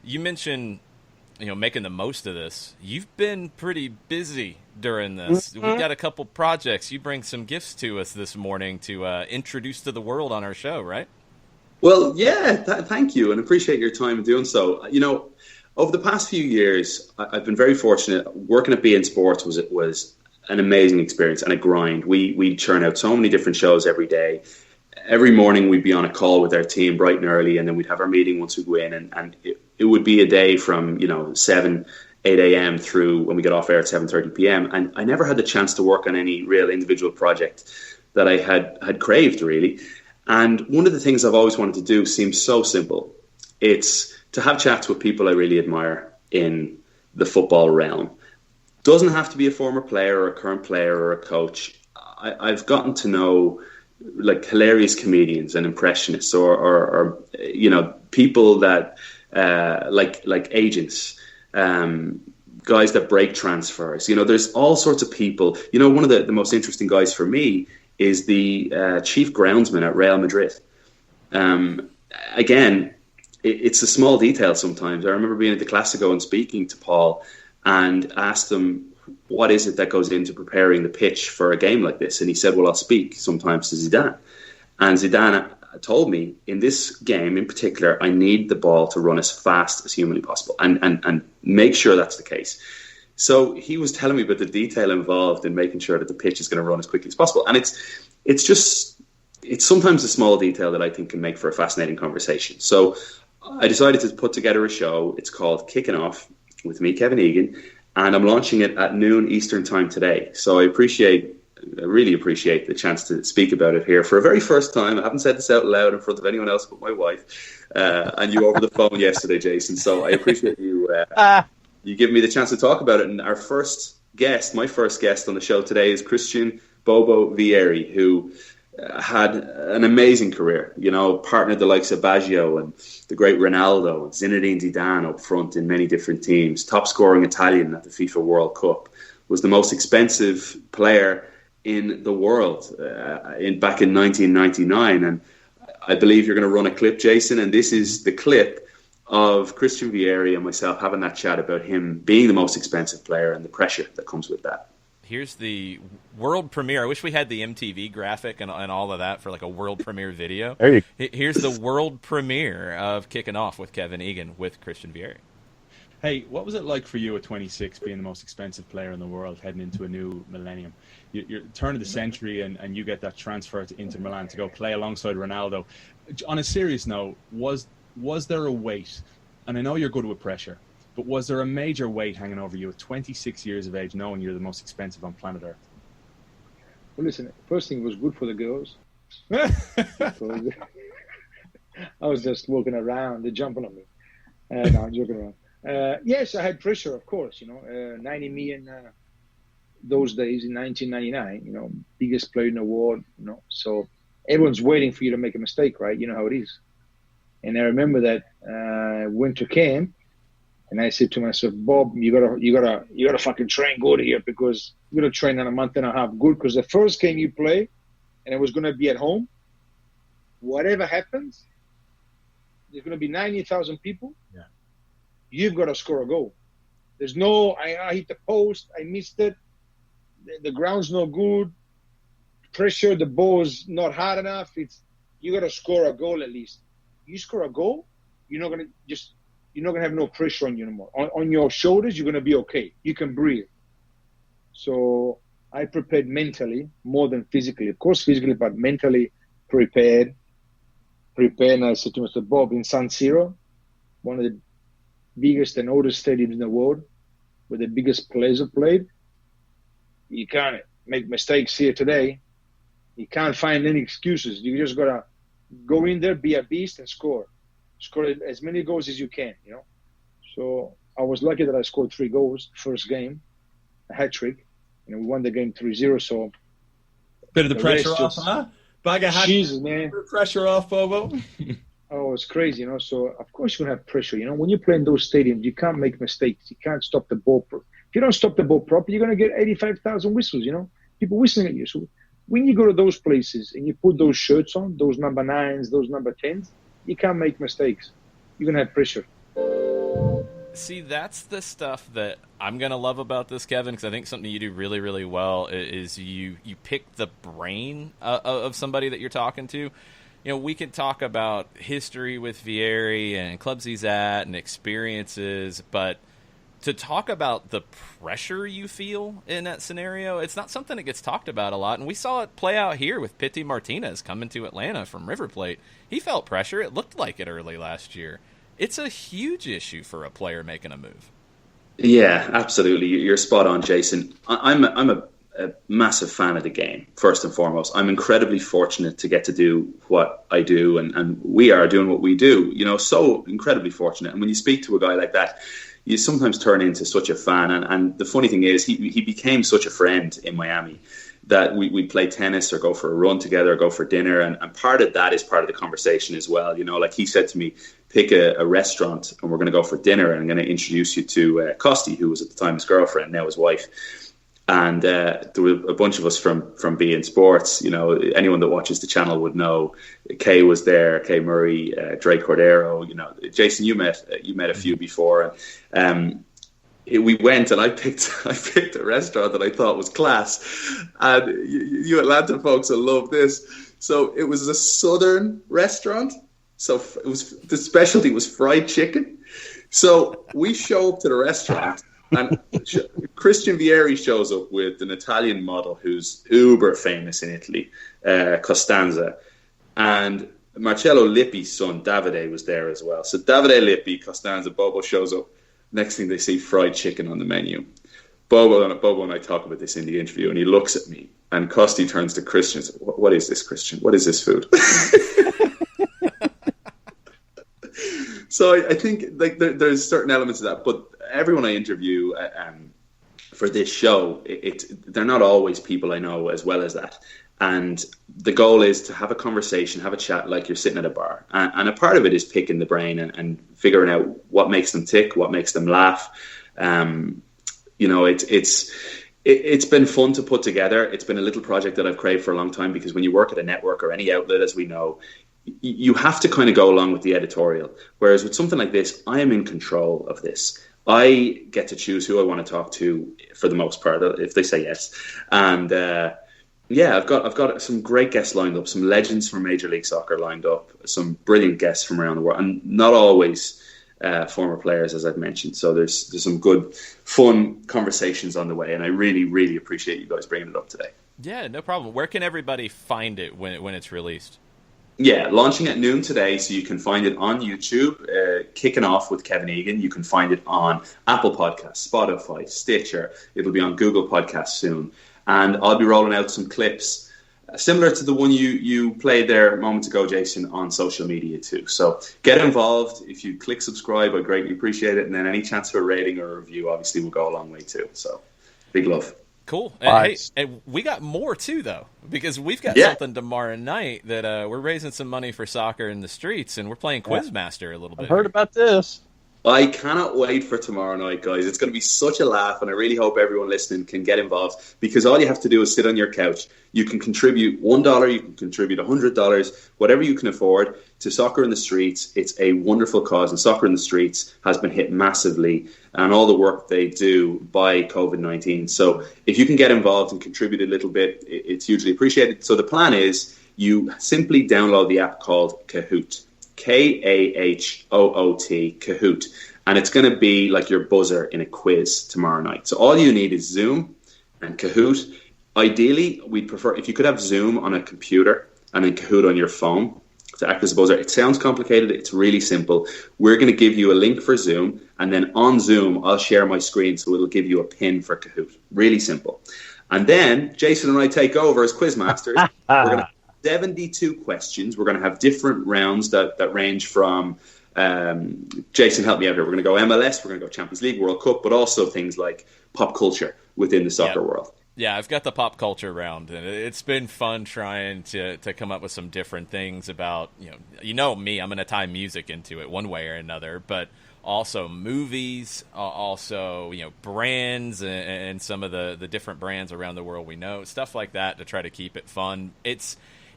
You mentioned making the most of this. You've been pretty busy during this. Mm-hmm. We've got a couple projects. You bring some gifts to us this morning to introduce to the world on our show, right? Well, yeah, thank you, and appreciate your time in doing so. Over the past few years, I've been very fortunate. Working at beIN Sports was an amazing experience and a grind. We churn out so many different shows every day. Every morning we'd be on a call with our team bright and early, and then we'd have our meeting once we go in, and it would be a day from 7, 8 a.m. through when we get off air at 7:30 p.m. And I never had the chance to work on any real individual project that I had craved, really. And one of the things I've always wanted to do seems so simple. It's to have chats with people I really admire in the football realm. Doesn't have to be a former player or a current player or a coach. I've gotten to know like hilarious comedians and impressionists or people that like agents, guys that break transfers. There's all sorts of people. One of the most interesting guys for me is the chief groundsman at Real Madrid. Again, it's a small detail sometimes. I remember being at the Clásico and speaking to Paul and asked him, what is it that goes into preparing the pitch for a game like this? And he said, well, I'll speak sometimes to Zidane. And Zidane told me, in this game in particular, I need the ball to run as fast as humanly possible and make sure that's the case. So he was telling me about the detail involved in making sure that the pitch is going to run as quickly as possible. And it's sometimes a small detail that I think can make for a fascinating conversation. So I decided to put together a show. It's called Kicking Off with me, Kevin Egan, and I'm launching it at noon Eastern time today. So I really appreciate the chance to speak about it here for a very first time. I haven't said this out loud in front of anyone else but my wife, and you over the phone yesterday, Jason. So I appreciate you giving me the chance to talk about it. And my first guest on the show today is Christian Bobo Vieri, who had an amazing career, partnered the likes of Baggio and the great Ronaldo and Zinedine Zidane up front in many different teams, top scoring Italian at the FIFA World Cup, was the most expensive player in the world back in 1999. And I believe you're going to run a clip, Jason, and this is the clip of Christian Vieri and myself having that chat about him being the most expensive player and the pressure that comes with that. Here's the world premiere. I wish we had the MTV graphic and all of that for like a world premiere video. There you go. Here's the world premiere of Kicking Off with Kevin Egan with Christian Vieri. Hey, what was it like for you at 26 being the most expensive player in the world heading into a new millennium? You're turn of the century and you get that transfer to Inter Milan to go play alongside Ronaldo. On a serious note, was there a weight, and I know you're good with pressure, but was there a major weight hanging over you at 26 years of age knowing you're the most expensive on planet Earth? Well, listen, first thing was good for the girls. Because I was just walking around, they're jumping on me. No, I'm joking around. Yes, I had pressure, of course. 90 million those days in 1999. Biggest player in the world. So everyone's waiting for you to make a mistake, right? You know how it is. And I remember that I went to camp, and I said to myself, Bob, you gotta fucking train good here, because you're gonna train in a month and a half good. Because the first game you play, and it was gonna be at home. Whatever happens, there's gonna be 90,000 people. Yeah. You've got to score a goal. There's no, I hit the post, I missed it, the ground's no good, pressure, the ball's not hard enough. You got to score a goal at least. You score a goal, you're not gonna have no pressure on you anymore. On your shoulders, you're gonna be okay. You can breathe. So I prepared mentally more than physically. Of course, physically, but mentally prepared. And I said to myself, Bob, in San Siro, one of the biggest and oldest stadiums in the world, where the biggest players have played. You can't make mistakes here today. You can't find any excuses. You just gotta go in there, be a beast, and score. Score as many goals as you can. So I was lucky that I scored 3 goals first game, a hat trick, and we won the game 3-0. So bit of the pressure off, huh? Bag of hat. Jesus, man. Pressure off, Bobo. Oh, it's crazy, So of course you're gonna have pressure. When you play in those stadiums, you can't make mistakes. You can't stop the ball. If you don't stop the ball properly, you're gonna get 85,000 whistles. People whistling at you. So when you go to those places and you put those shirts on, those number 9s, those number 10s, you can't make mistakes. You're gonna have pressure. See, that's the stuff that I'm going to love about this, Kevin, because I think something you do really, really well is you pick the brain of somebody that you're talking to. We can talk about history with Vieri and clubs he's at and experiences, but to talk about the pressure you feel in that scenario, it's not something that gets talked about a lot. And we saw it play out here with Pity Martinez coming to Atlanta from River Plate. He felt pressure. It looked like it early last year. It's a huge issue for a player making a move. Yeah, absolutely. You're spot on, Jason. I'm a massive fan of the game, first and foremost. I'm incredibly fortunate to get to do what I do, and we are doing what we do. So incredibly fortunate. And when you speak to a guy like that, you sometimes turn into such a fan. And the funny thing is, he became such a friend in Miami that we'd play tennis or go for a run together or go for dinner. And part of that is part of the conversation as well. Like he said to me, pick a restaurant and we're going to go for dinner, and I'm going to introduce you to Conti, who was at the time his girlfriend, now his wife. And there were a bunch of us from beIN Sports. Anyone that watches the channel would know. Kay was there, Kay Murray, Drake Cordero. Jason, you met a few before. We went, and I picked a restaurant that I thought was class. And you Atlanta folks will love this. So it was a southern restaurant. So the specialty was fried chicken. So we show up to the restaurant, and Christian Vieri shows up with an Italian model who's uber famous in Italy, Costanza, and Marcello Lippi's son Davide was there as well. So Davide Lippi, Costanza, Bobo shows up. Next thing they see, fried chicken on the menu. Bobo and I talk about this in the interview, and he looks at me, and Costi turns to Christian and says, "What is this, Christian? What is this food?" So I think there's certain elements of that, but everyone I interview for this show, they're not always people I know as well as that. And the goal is to have a conversation, have a chat like you're sitting at a bar. And a part of it is picking the brain and figuring out what makes them tick, what makes them laugh. It's been fun to put together. It's been a little project that I've craved for a long time, because when you work at a network or any outlet, as we know, you have to kind of go along with the editorial. Whereas with something like this, I am in control of this. I get to choose who I want to talk to for the most part, if they say yes. And I've got some great guests lined up, some legends from Major League Soccer lined up, some brilliant guests from around the world, and not always former players, as I've mentioned. So there's some good, fun conversations on the way, and I really, really appreciate you guys bringing it up today. Yeah, no problem. Where can everybody find it when it's released? Yeah, launching at noon today, so you can find it on YouTube, kicking off with Kevin Egan. You can find it on Apple Podcasts, Spotify, Stitcher. It'll be on Google Podcasts soon. And I'll be rolling out some clips similar to the one you played there moments ago, Jason, on social media too. So get involved. If you click subscribe, I greatly appreciate it. And then any chance for a rating or a review obviously will go a long way too. So big love. Cool. And, hey, and we got more too, though, because we've got something tomorrow night that we're raising some money for soccer in the streets, and we're playing Quizmaster a little bit. I've heard about this. I cannot wait for tomorrow night, guys. It's going to be such a laugh, and I really hope everyone listening can get involved, because all you have to do is sit on your couch. You can contribute $1, you can contribute $100, whatever you can afford, to Soccer in the Streets. It's a wonderful cause, and Soccer in the Streets has been hit massively, and all the work they do by COVID-19. So if you can get involved and contribute a little bit, it's hugely appreciated. So the plan is you simply download the app called Kahoot. Kahoot, Kahoot, and it's going to be like your buzzer in a quiz tomorrow night. So all you need is Zoom and Kahoot. Ideally, we'd prefer if you could have Zoom on a computer and then Kahoot on your phone to act as a buzzer. It sounds complicated. It's really simple. We're going to give you a link for Zoom, and then on Zoom, I'll share my screen, so it'll give you a pin for Kahoot. Really simple. And then Jason and I take over as Quizmasters. We're going to 72 questions. We're going to have different rounds that range from, Jason, help me out here. We're going to go MLS, we're going to go Champions League, World Cup, but also things like pop culture within the soccer world. Yeah, I've got the pop culture round, and it's been fun trying to come up with some different things about, you know me, I'm going to tie music into it one way or another, but also movies, also brands and some of the different brands around the world we know, stuff like that to try to keep it fun.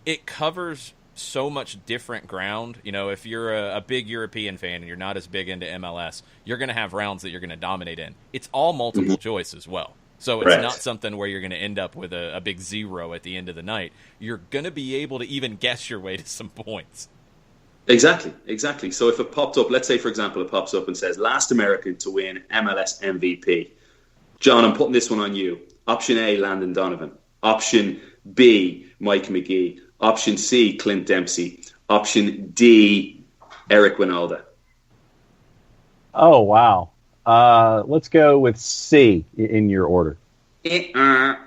It covers so much different ground. If you're a big European fan and you're not as big into MLS, you're going to have rounds that you're going to dominate in. It's all multiple choice as well. So it's not something where you're going to end up with a big zero at the end of the night. You're going to be able to even guess your way to some points. Exactly. So if it popped up, let's say, for example, it pops up and says, last American to win MLS MVP. John, I'm putting this one on you. Option A, Landon Donovan. Option B, Mike McGee. Option C, Clint Dempsey. Option D, Eric Winalda. Oh, wow. Let's go with C in your order.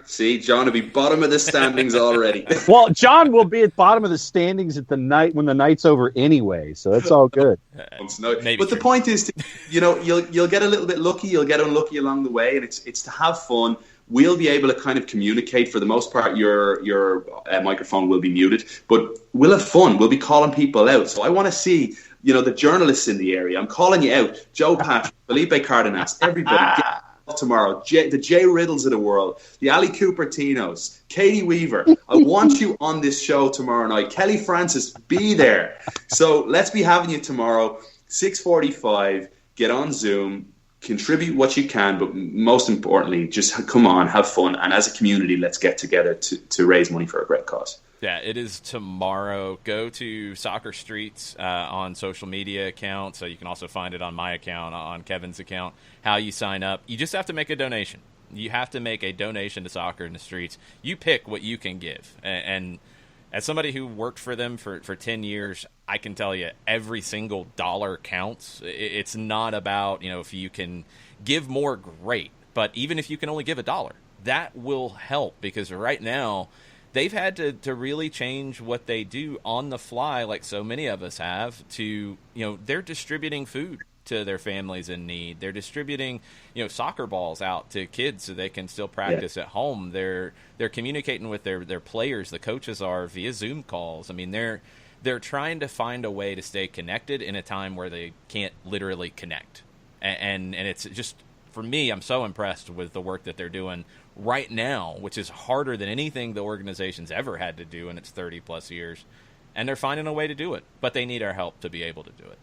See, John will be bottom of the standings already. Well, John will be at bottom of the standings at the night when the night's over anyway, so that's all good. But the point is, you'll get a little bit lucky, you'll get unlucky along the way, and it's to have fun. We'll be able to kind of communicate. For the most part, your microphone will be muted, but we'll have fun. We'll be calling people out. So I want to see, the journalists in the area. I'm calling you out. Joe Patrick, Felipe Cardenas, everybody. Get tomorrow. The Jay Riddles of the world, the Ali Cupertinos, Katie Weaver. I want you on this show tomorrow night. Kelly Francis, be there. So let's be having you tomorrow, 6:45. Get on Zoom. Contribute what you can, but most importantly, just come on, have fun, and as a community, let's get together to raise money for a great cause. Yeah, it is tomorrow. Go to Soccer Streets on social media accounts. So you can also find it on my account, on Kevin's account, how you sign up. You just have to make a donation. You have to make a donation to Soccer in the Streets. You pick what you can give. And as somebody who worked for them for 10 years, I can tell you every single dollar counts. It's not about, if you can give more, great. But even if you can only give $1, that will help, because right now they've had to really change what they do on the fly, like so many of us have, to, they're distributing food to their families in need. They're distributing, soccer balls out to kids so they can still practice at home. They're communicating with their players, the coaches are, via Zoom calls. I mean, they're trying to find a way to stay connected in a time where they can't literally connect. And it's just, for me, I'm so impressed with the work that they're doing right now, which is harder than anything the organization's ever had to do in its 30-plus years. And they're finding a way to do it, but they need our help to be able to do it.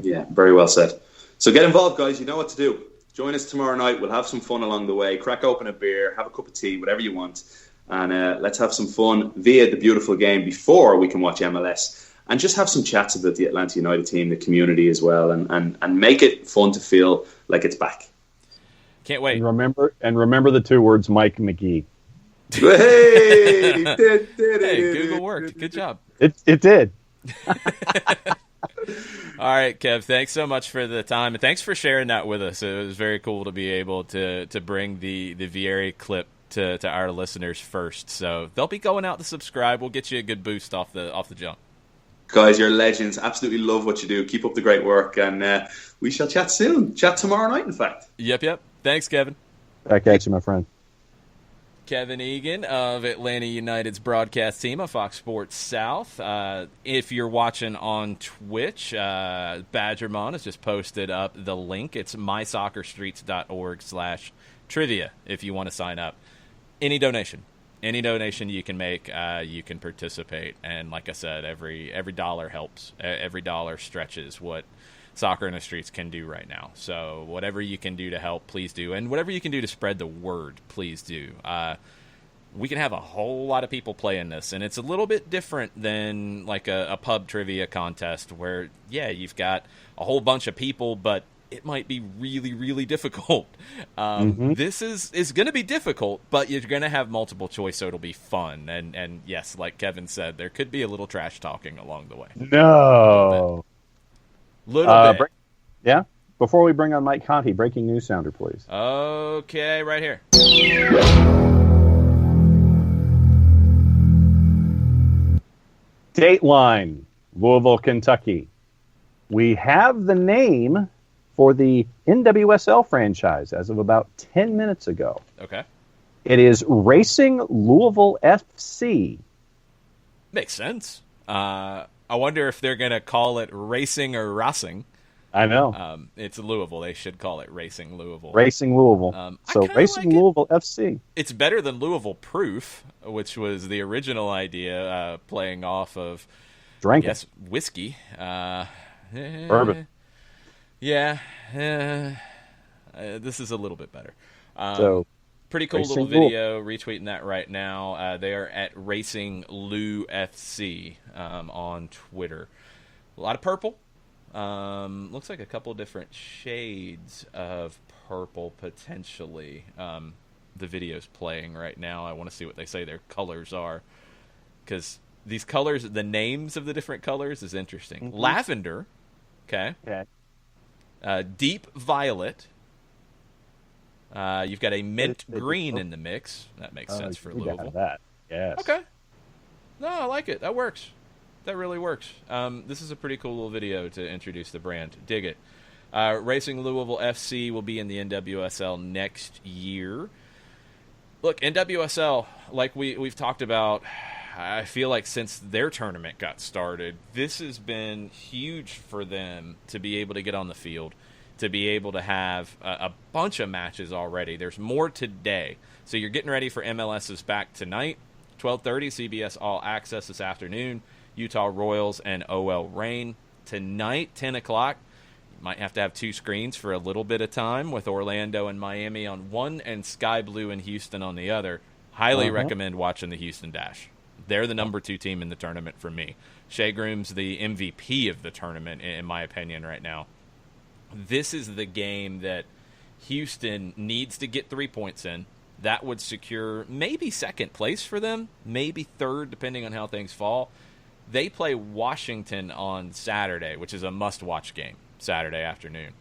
Yeah, very well said. So get involved, guys. You know what to do. Join us tomorrow night. We'll have some fun along the way. Crack open a beer, have a cup of tea, whatever you want. And let's have some fun via the beautiful game before we can watch MLS. and just have some chats about the Atlanta United team, the community as well, and make it fun to feel like it's back. Can't wait. And remember the 2 words, Mike McGee. Hey, Hey, Google worked. Good job. It did. All right, Kev, thanks so much for the time, and thanks for sharing that with us. It was very cool to be able to bring the Vieri clip to our listeners first. So they'll be going out to subscribe. We'll get you a good boost off the jump. Guys, you're legends. Absolutely love what you do. Keep up the great work, and we shall chat soon. Chat tomorrow night, in fact. Yep. Thanks, Kevin. Back at you, my friend. Kevin Egan of Atlanta United's broadcast team of Fox Sports South. If you're watching on Twitch, Badgermon has just posted up the link. It's mysoccerstreets.org/trivia if you want to sign up. Any donation you can make, you can participate. And like I said, every dollar helps. Every dollar stretches what Soccer in the Streets can do right now. So whatever you can do to help, please do. And whatever you can do to spread the word, please do. We can have a whole lot of people playing this, and it's a little bit different than like a pub trivia contest where, yeah, you've got a whole bunch of people, but it might be really, really difficult. This is going to be difficult, but you're going to have multiple choice, so it'll be fun. And yes, like Kevin said, there could be a little trash talking along the way. No. Little bit. Yeah? Before we bring on Mike Conti, breaking news sounder, please. Okay, right here. Dateline, Louisville, Kentucky. We have the name for the NWSL franchise as of about 10 minutes ago. Okay. It is Racing Louisville FC. Makes sense. I wonder if they're going to call it Racing or Racing. I know. It's Louisville. They should call it Racing Louisville. Racing Louisville. So Racing like Louisville FC. It's better than Louisville Proof, which was the original idea, playing off of, yes, whiskey. Bourbon. Yeah. This is a little bit better. Pretty cool Racing little video. Retweeting that right now. They are at Racing Lou FC on Twitter. A lot of purple. Looks like a couple different shades of purple potentially. The video's playing right now. I want to see what they say their colors are, because these colors, the names of the different colors is interesting. Mm-hmm. Lavender. Okay. Deep violet. You've got a mint green in the mix. That makes sense for Louisville. That. Yes. Okay. No, I like it. That works. That really works. This is a pretty cool little video to introduce the brand. Dig it. Racing Louisville FC will be in the NWSL next year. Look, NWSL, like we've talked about, I feel like since their tournament got started, this has been huge for them to be able to get on the field, to be able to have a bunch of matches already. There's more today. So you're getting ready for MLS's back tonight, 12:30, CBS All Access this afternoon, Utah Royals and OL Reign. Tonight, 10 o'clock, you might have to have 2 screens for a little bit of time with Orlando and Miami on one and Sky Blue and Houston on the other. Highly recommend watching the Houston Dash. They're the number 2 team in the tournament for me. Shea Groom's the MVP of the tournament, in my opinion, right now. This is the game that Houston needs to get 3 points in. That would secure maybe second place for them, maybe third, depending on how things fall. They play Washington on Saturday, which is a must-watch game, Sunday afternoon.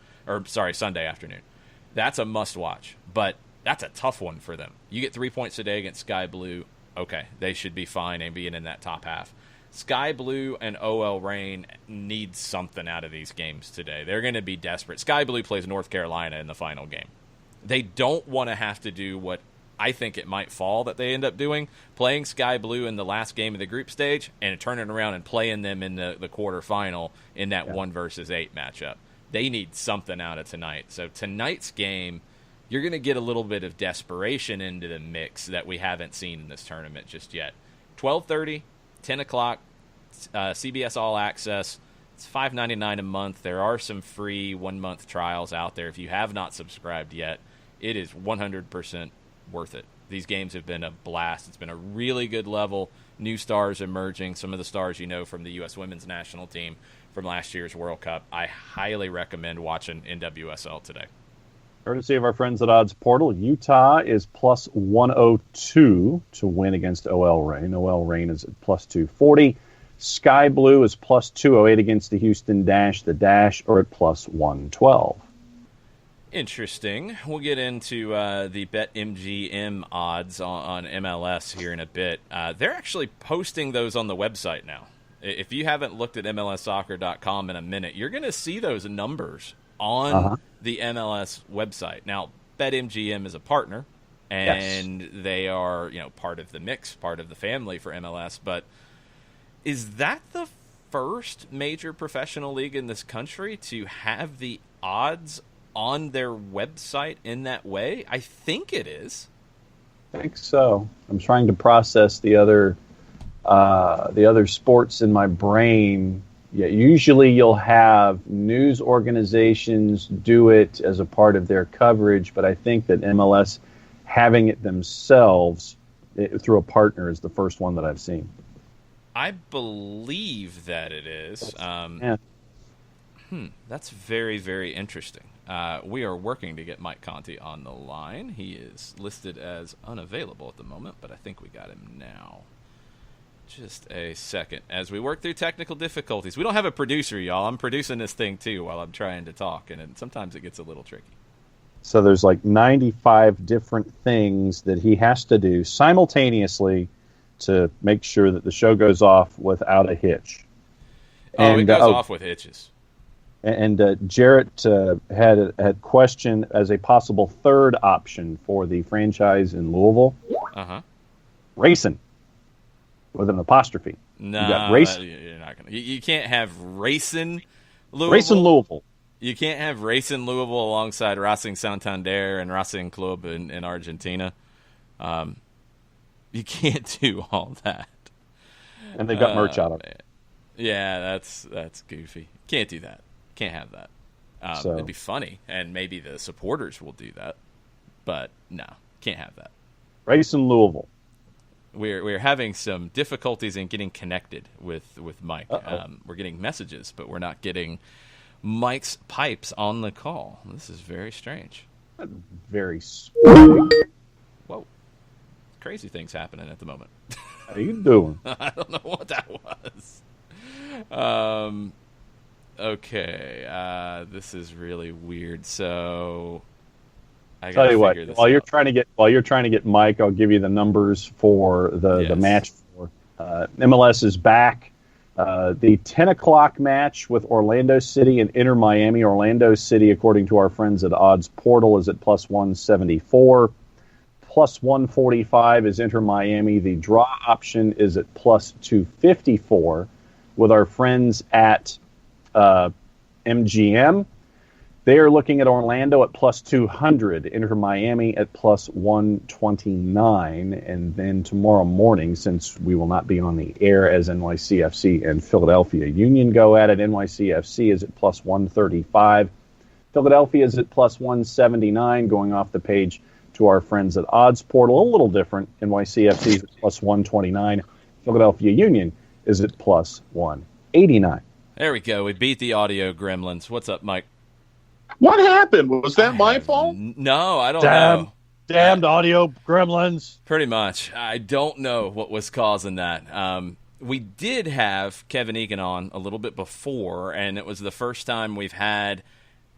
That's a must-watch, but that's a tough one for them. You get 3 points today against Sky Blue, okay, they should be fine and being in that top half. Sky Blue and OL Reign need something out of these games today. They're going to be desperate. Sky Blue plays North Carolina in the final game. They don't want to have to do what I think it might fall that they end up doing, playing Sky Blue in the last game of the group stage and turning around and playing them in the quarterfinal in that 1-versus-8 matchup. They need something out of tonight. So tonight's game, you're going to get a little bit of desperation into the mix that we haven't seen in this tournament just yet. 12:30, 10 o'clock, CBS All Access. It's $5.99 a month. There are some free 1-month trials out there. If you have not subscribed yet, it is 100% worth it. These games have been a blast. It's been a really good level. New stars emerging. Some of the stars from the U.S. women's national team from last year's World Cup. I highly recommend watching NWSL today. Courtesy of our friends at Odds Portal, Utah is plus 102 to win against OL Reign. OL Reign is at plus 240. Sky Blue is plus 208 against the Houston Dash. The Dash are at plus 112. Interesting. We'll get into the BetMGM odds on MLS here in a bit. They're actually posting those on the website now. If you haven't looked at MLSsoccer.com in a minute, you're going to see those numbers on the MLS website. Now, BetMGM is a partner, and they are part of the mix, part of the family for MLS. But is that the first major professional league in this country to have the odds on their website in that way? I think it is. I think so. I'm trying to process the other sports in my brain. Yeah, usually you'll have news organizations do it as a part of their coverage, but I think that MLS having it themselves through a partner is the first one that I've seen. I believe that it is. That's very, very interesting. We are working to get Mike Conti on the line. He is listed as unavailable at the moment, but I think we got him now. Just a second. As we work through technical difficulties. We don't have a producer, y'all. I'm producing this thing, too, while I'm trying to talk, and sometimes it gets a little tricky. So there's like 95 different things that he has to do simultaneously to make sure that the show goes off without a hitch. It goes off with hitches. And Jarrett had question as a possible third option for the franchise in Louisville. Racing. With an apostrophe. No, you're not gonna. You can't have Racing Louisville. Racing Louisville. You can't have Racing Louisville alongside Racing Santander and Racing Club in Argentina. You can't do all that. And they've got merch out of it. Yeah, that's goofy. Can't do that. Can't have that. It'd be funny, and maybe the supporters will do that. But no, can't have that. Racing Louisville. We're having some difficulties in getting connected with Mike. We're getting messages, but we're not getting Mike's pipes on the call. This is very strange. Very strange. Whoa. Crazy things happening at the moment. How you doing? I don't know what that was. Okay. This is really weird. So I tell you what, while you're trying to get Mike, I'll give you the numbers for the match. MLS is back. The 10 o'clock match with Orlando City and Inter Miami. Orlando City, according to our friends at Odds Portal, is at plus 174. Plus 145 is Inter Miami. The draw option is at plus 254. With our friends at MGM, they are looking at Orlando at plus 200, Inter Miami at plus 129, and then tomorrow morning, since we will not be on the air as NYCFC and Philadelphia Union go at it, NYCFC is at plus 135. Philadelphia is at plus 179, going off the page to our friends at Odds Portal. A little different. NYCFC is at plus 129. Philadelphia Union is at plus 189. There we go. We beat the audio gremlins. What's up, Mike? What happened? Was that my fault? No, I don't know. Damned audio gremlins. Pretty much. I don't know what was causing that. We did have Kevin Egan on a little bit before, and it was the first time we've had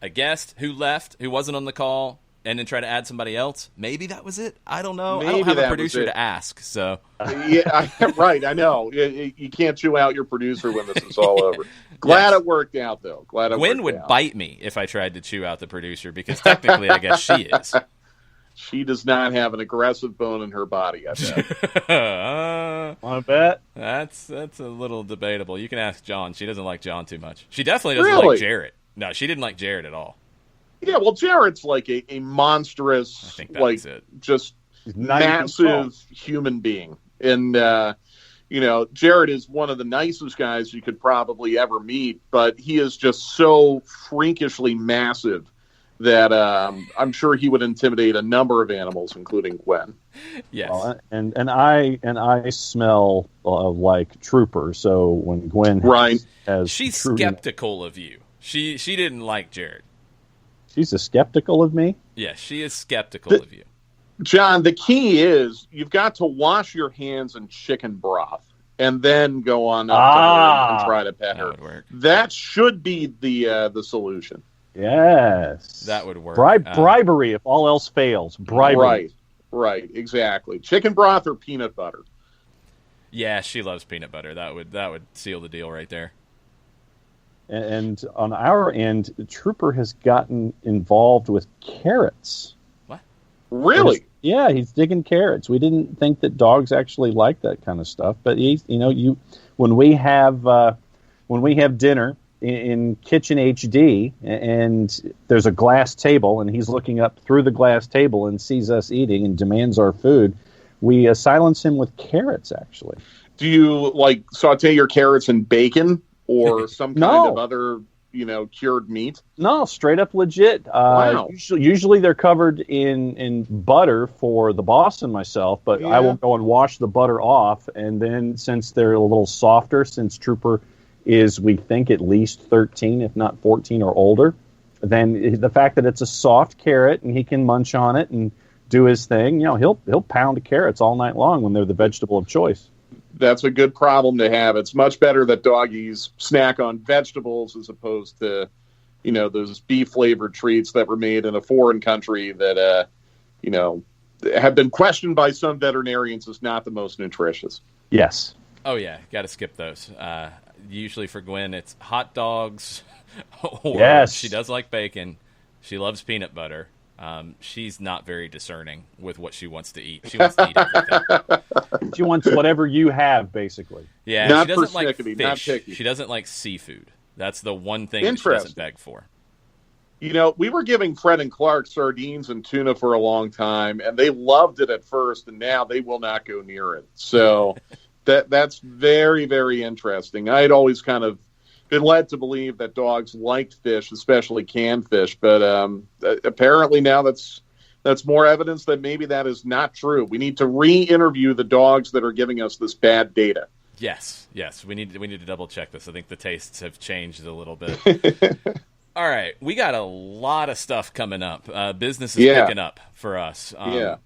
a guest who left, who wasn't on the call, and then try to add somebody else. Maybe that was it. I don't know. I don't have a producer to ask. So right. I know. You can't chew out your producer when this is all over. Glad it worked out, though. Gwen would bite me if I tried to chew out the producer, because technically I guess she is. She does not have an aggressive bone in her body, I bet. I bet. That's a little debatable. You can ask John. She doesn't like John too much. She definitely doesn't like Jarrett. No, she didn't like Jarrett at all. Yeah, well, Jarrett's like a monstrous, I think that's it. Just massive human being. And, Jarrett is one of the nicest guys you could probably ever meet, but he is just so freakishly massive that I'm sure he would intimidate a number of animals, including Gwen. Yes. Well, and I smell like Trooper. So when Gwen has she's skeptical of you. She didn't like Jared. She's skeptical of me? Yes, she is skeptical of you. John, the key is you've got to wash your hands in chicken broth and then go on up to her and try to pet her. Would work. That should be the solution. Yes. That would work. Bribery, if all else fails. Bribery. Right, exactly. Chicken broth or peanut butter. Yeah, she loves peanut butter. That would seal the deal right there. And on our end, Trooper has gotten involved with carrots. What? Really? Yeah, he's digging carrots. We didn't think that dogs actually like that kind of stuff, but when we have dinner in Kitchen HD and there's a glass table and he's looking up through the glass table and sees us eating and demands our food, we silence him with carrots. Actually, do you like saute your carrots in bacon? Or some kind of other, cured meat? No, straight up legit. Wow. Usually they're covered in butter for the boss and myself, but I will go and wash the butter off. And then since they're a little softer, since Trooper is, we think, at least 13, if not 14 or older, then the fact that it's a soft carrot and he can munch on it and do his thing, he'll pound carrots all night long when they're the vegetable of choice. That's a good problem to have. It's much better that doggies snack on vegetables as opposed to, those beef-flavored treats that were made in a foreign country that, have been questioned by some veterinarians as not the most nutritious. Yes. Oh, yeah. Got to skip those. Usually for Gwen, it's hot dogs. Or she does like bacon. She loves peanut butter. She's not very discerning with what she wants to eat. She wants to eat everything. She wants whatever you have, basically. Yeah, not she doesn't like fish. Not picky. She doesn't like seafood. That's the one thing that she doesn't beg for. We were giving Fred and Clark sardines and tuna for a long time, and they loved it at first, and now they will not go near it. So that's very, very interesting. I had always kind of been led to believe that dogs liked fish, especially canned fish, but apparently now that's more evidence that maybe that is not true. We need to re-interview the dogs that are giving us this bad data. Yes, we need to double check this. I think the tastes have changed a little bit. All right, we got a lot of stuff coming up. Business is picking up for us.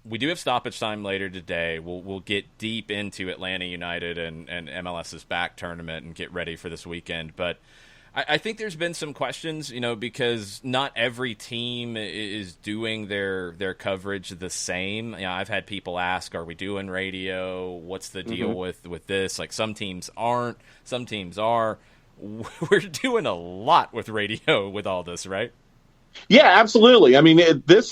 We do have stoppage time later today. We'll get deep into Atlanta United and MLS's back tournament and get ready for this weekend. But I think there's been some questions, because not every team is doing their coverage the same. I've had people ask, are we doing radio? What's the deal with this? Like, some teams aren't, some teams are. We're doing a lot with radio with all this, right? Yeah, absolutely. I mean, it's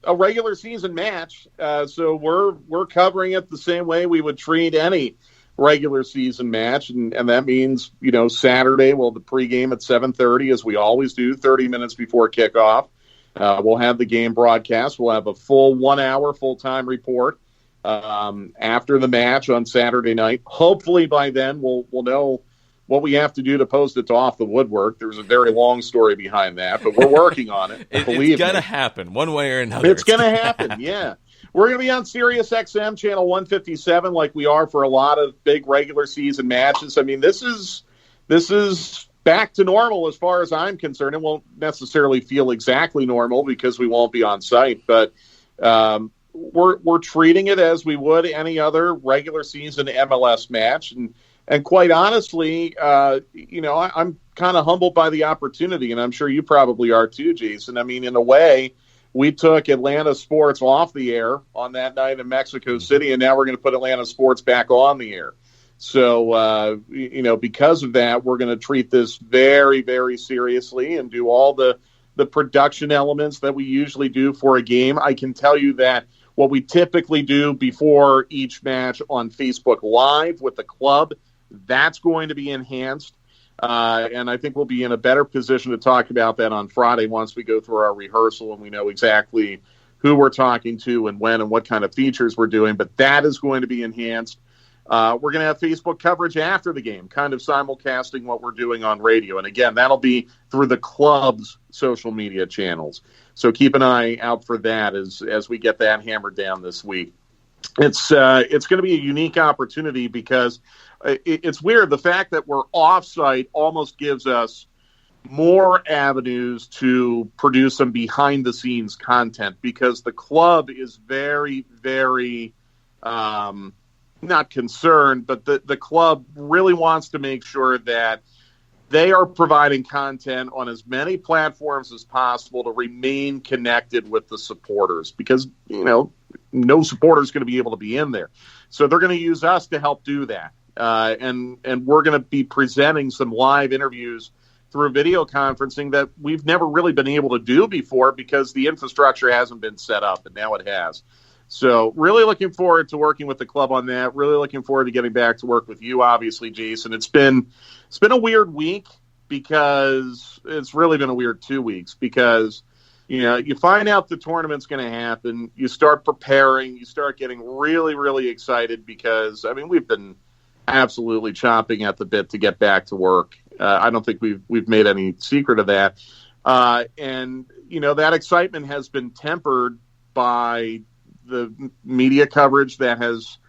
a regular season match, so we're covering it the same way we would treat any regular season match, and that means Saturday. Well, the pregame at 7:30, as we always do, 30 minutes before kickoff. We'll have the game broadcast. We'll have a full 1 hour full-time report after the match on Saturday night. Hopefully by then we'll know what we have to do to post it to Off the Woodwork. There's a very long story behind that, but we're working on it. It's going to happen one way or another. It's going to happen, yeah. We're going to be on Sirius XM channel 157 like we are for a lot of big regular season matches. I mean, this is back to normal as far as I'm concerned. It won't necessarily feel exactly normal because we won't be on site, but we're treating it as we would any other regular season MLS match. And quite honestly, I'm kind of humbled by the opportunity, and I'm sure you probably are too, Jason. I mean, in a way, we took Atlanta sports off the air on that night in Mexico City, and now we're going to put Atlanta sports back on the air. So, because of that, we're going to treat this very, very seriously and do all the production elements that we usually do for a game. I can tell you that what we typically do before each match on Facebook Live with the club, that's going to be enhanced. And I think we'll be in a better position to talk about that on Friday once we go through our rehearsal and we know exactly who we're talking to and when and what kind of features we're doing. But that is going to be enhanced. We're going to have Facebook coverage after the game, kind of simulcasting what we're doing on radio. And again, that'll be through the club's social media channels. So keep an eye out for that as we get that hammered down this week. It's going to be a unique opportunity because it's weird. The fact that we're off-site almost gives us more avenues to produce some behind-the-scenes content because the club is very, very not concerned, but the club really wants to make sure that they are providing content on as many platforms as possible to remain connected with the supporters because, no supporter is going to be able to be in there. So they're going to use us to help do that. And we're going to be presenting some live interviews through video conferencing that we've never really been able to do before because the infrastructure hasn't been set up, and now it has. So really looking forward to working with the club on that. Really looking forward to getting back to work with you, obviously, Jason. It's been a weird week because it's really been a weird 2 weeks because, you find out the tournament's going to happen. You start preparing. You start getting really, really excited because, we've been absolutely chomping at the bit to get back to work. I don't think we've made any secret of that. And, that excitement has been tempered by the media coverage that has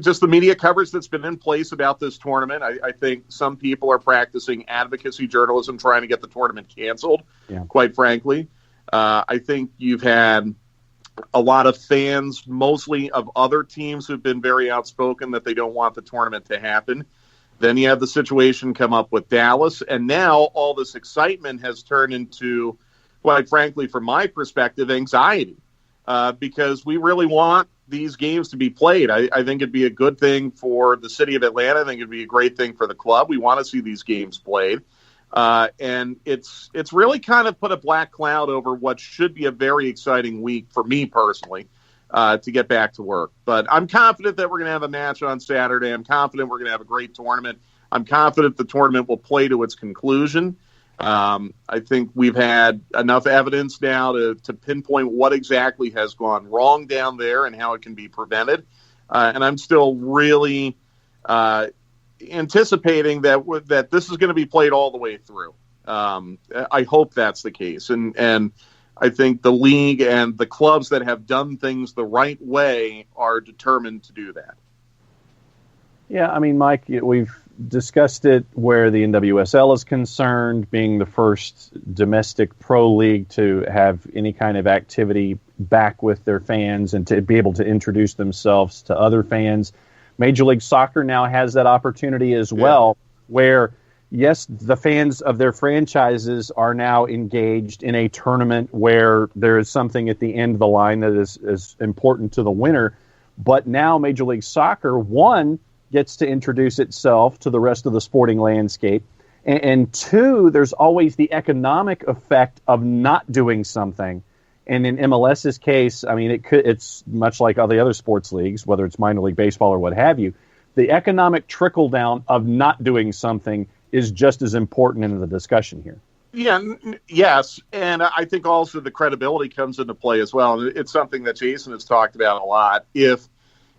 just the media coverage that's been in place about this tournament. I think some people are practicing advocacy journalism trying to get the tournament canceled, quite frankly. I think you've had a lot of fans, mostly of other teams, who've been very outspoken that they don't want the tournament to happen. Then you have the situation come up with Dallas, and now all this excitement has turned into, quite frankly, from my perspective, anxiety. Because we really want these games to be played. I think it'd be a good thing for the city of Atlanta. I think it'd be a great thing for the club. We want to see these games played. And it's really kind of put a black cloud over what should be a very exciting week for me personally to get back to work. But I'm confident that we're going to have a match on Saturday. I'm confident we're going to have a great tournament. I'm confident the tournament will play to its conclusion. I think we've had enough evidence now to pinpoint what exactly has gone wrong down there and how it can be prevented. And I'm still really anticipating that this is going to be played all the way through. I hope that's the case. And I think the league and the clubs that have done things the right way are determined to do that. Yeah, Mike, we've discussed it where the NWSL is concerned, being the first domestic pro league to have any kind of activity back with their fans and to be able to introduce themselves to other fans. Major League Soccer now has that opportunity as well, where, yes, the fans of their franchises are now engaged in a tournament where there is something at the end of the line that is important to the winner. But now Major League Soccer, one, gets to introduce itself to the rest of the sporting landscape. And two, there's always the economic effect of not doing something. And in MLS's case, it's much like all the other sports leagues, whether it's minor league baseball or what have you. The economic trickle down of not doing something is just as important in the discussion here. Yes. And I think also the credibility comes into play as well. It's something that Jason has talked about a lot. If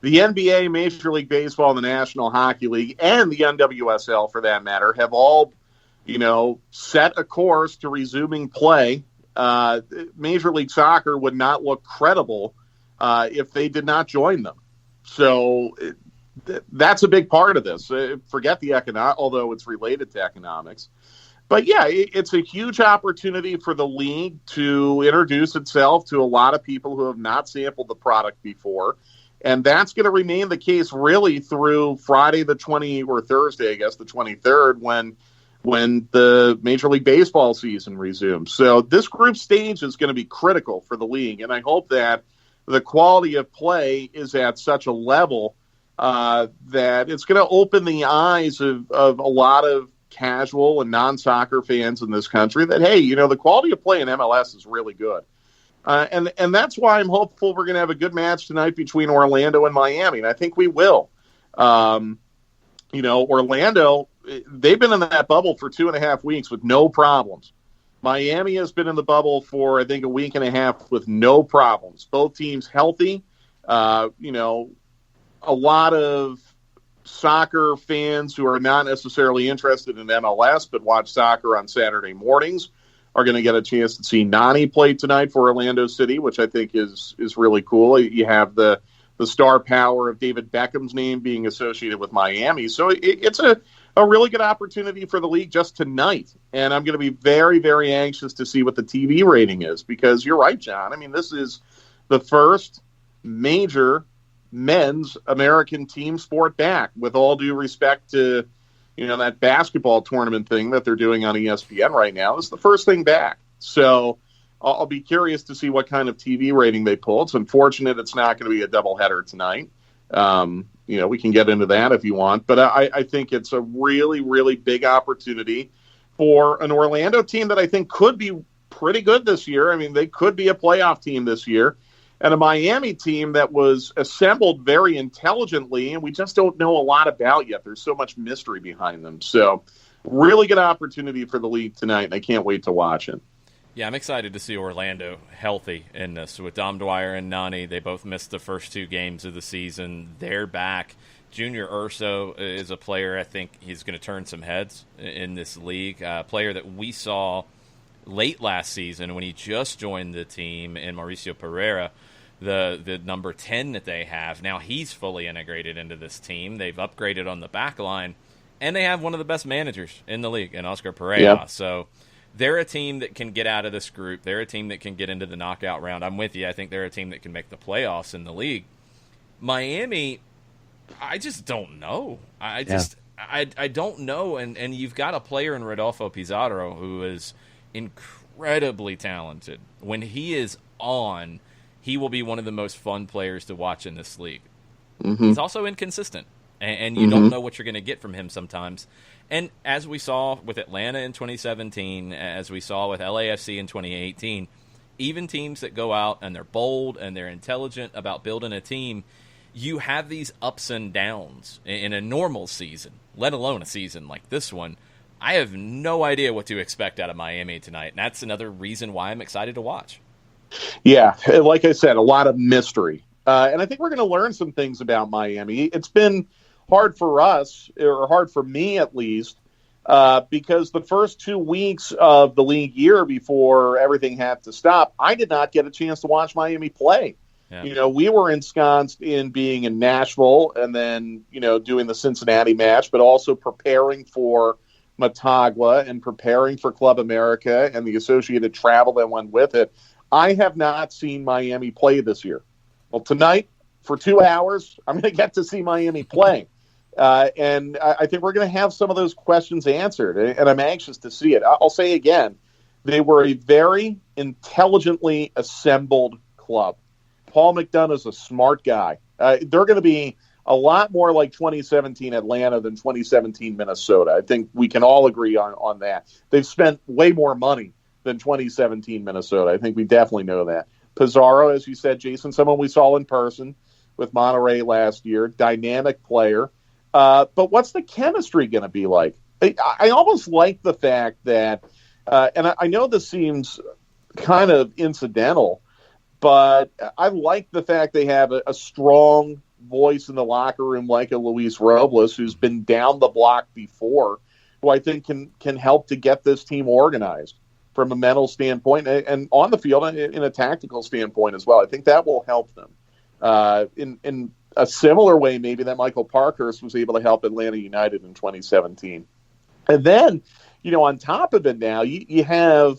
the NBA, Major League Baseball, the National Hockey League, and the NWSL, for that matter, have all, set a course to resuming play. Major League Soccer would not look credible if they did not join them. So that's a big part of this. Forget the economic, although it's related to economics. But yeah, it's a huge opportunity for the league to introduce itself to a lot of people who have not sampled the product before. And that's going to remain the case really through Friday the 23rd, when the Major League Baseball season resumes. So this group stage is going to be critical for the league, and I hope that the quality of play is at such a level that it's going to open the eyes of a lot of casual and non-soccer fans in this country that, hey, the quality of play in MLS is really good. And that's why I'm hopeful we're going to have a good match tonight between Orlando and Miami, and I think we will. Orlando, they've been in that bubble for 2.5 weeks with no problems. Miami has been in the bubble for, I think, a week and a half with no problems. Both teams healthy. a lot of soccer fans who are not necessarily interested in MLS but watch soccer on Saturday mornings are going to get a chance to see Nani play tonight for Orlando City, which I think is really cool. You have the star power of David Beckham's name being associated with Miami. So it's a really good opportunity for the league just tonight. And I'm going to be very, very anxious to see what the TV rating is, because you're right, John. I mean, this is the first major men's American team sport back, with all due respect to, that basketball tournament thing that they're doing on ESPN right now. This is the first thing back. So I'll be curious to see what kind of TV rating they pull. It's unfortunate it's not going to be a doubleheader tonight. We can get into that if you want, but I think it's a really, really big opportunity for an Orlando team that I think could be pretty good this year. I mean, they could be a playoff team this year, and a Miami team that was assembled very intelligently, and we just don't know a lot about yet. There's so much mystery behind them. So really good opportunity for the league tonight, and I can't wait to watch it. Yeah, I'm excited to see Orlando healthy in this. With Dom Dwyer and Nani, they both missed the first 2 games of the season. They're back. Junior Urso is a player I think he's going to turn some heads in this league. A player that we saw late last season when he just joined the team in Mauricio Pereira, the number 10 that they have. Now he's fully integrated into this team. They've upgraded on the back line, and they have one of the best managers in the league in Oscar Pereira. Yep. So they're a team that can get out of this group. They're a team that can get into the knockout round. I'm with you. I think they're a team that can make the playoffs in the league. Miami, I just don't know. I don't know. And you've got a player in Rodolfo Pizarro who is incredibly talented. When he is on, he will be one of the most fun players to watch in this league. Mm-hmm. He's also inconsistent, and you don't know what you're going to get from him sometimes. And as we saw with Atlanta in 2017, as we saw with LAFC in 2018, even teams that go out and they're bold and they're intelligent about building a team, you have these ups and downs in a normal season, let alone a season like this one. I have no idea what to expect out of Miami tonight, and that's another reason why I'm excited to watch. Yeah, like I said, a lot of mystery. And I think we're going to learn some things about Miami. It's been hard for us, or hard for me at least, because the first 2 weeks of the league year before everything had to stop, I did not get a chance to watch Miami play. Yeah. We were ensconced in being in Nashville and then, doing the Cincinnati match, but also preparing for Motagua and preparing for Club America and the associated travel that went with it. I have not seen Miami play this year. Well, tonight, for 2 hours, I'm going to get to see Miami play. And I think we're going to have some of those questions answered, and I'm anxious to see it. I'll say again, they were a very intelligently assembled club. Paul McDonough's a smart guy. They're going to be a lot more like 2017 Atlanta than 2017 Minnesota. I think we can all agree on that. They've spent way more money than 2017 Minnesota. I think we definitely know that. Pizarro, as you said, Jason, someone we saw in person with Monterrey last year, dynamic player. But what's the chemistry going to be like? I almost like the fact that, and I know this seems kind of incidental, but I like the fact they have a strong voice in the locker room like a Luis Robles, who's been down the block before, who I think can help to get this team organized from a mental standpoint and on the field in a tactical standpoint as well. I think that will help them in a similar way maybe that Michael Parkhurst was able to help Atlanta United in 2017. And then, on top of it now, you have,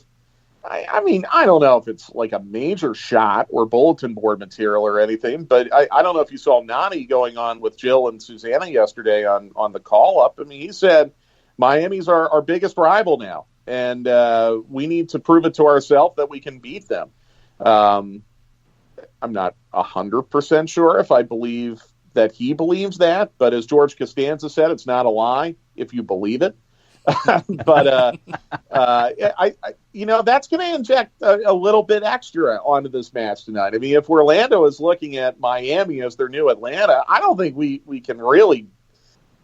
I mean, I don't know if it's like a major shot or bulletin board material or anything, but I don't know if you saw Nani going on with Jill and Susanna yesterday on the call-up. I mean, he said Miami's our biggest rival now, and we need to prove it to ourselves that we can beat them. I'm not 100% sure if I believe that he believes that, but as George Costanza said, it's not a lie if you believe it. But that's going to inject a little bit extra onto this match tonight. I mean, if Orlando is looking at Miami as their new Atlanta, I don't think we can really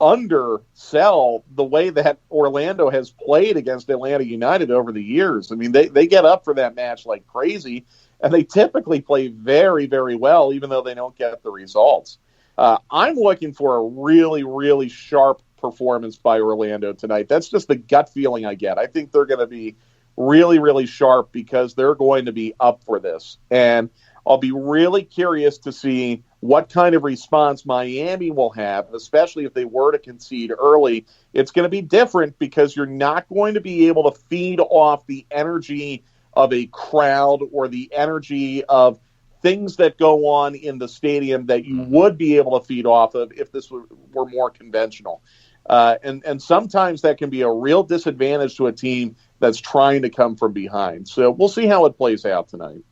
undersell the way that Orlando has played against Atlanta United over the years. I mean, they get up for that match like crazy, and they typically play very, very well, even though they don't get the results. I'm looking for a really, really sharp performance by Orlando tonight. That's just the gut feeling I get. I think they're going to be really, really sharp because they're going to be up for this. And I'll be really curious to see what kind of response Miami will have, especially if they were to concede early. It's going to be different because you're not going to be able to feed off the energy of a crowd or the energy of things that go on in the stadium that you would be able to feed off of if this were more conventional. And sometimes that can be a real disadvantage to a team that's trying to come from behind. So we'll see how it plays out tonight.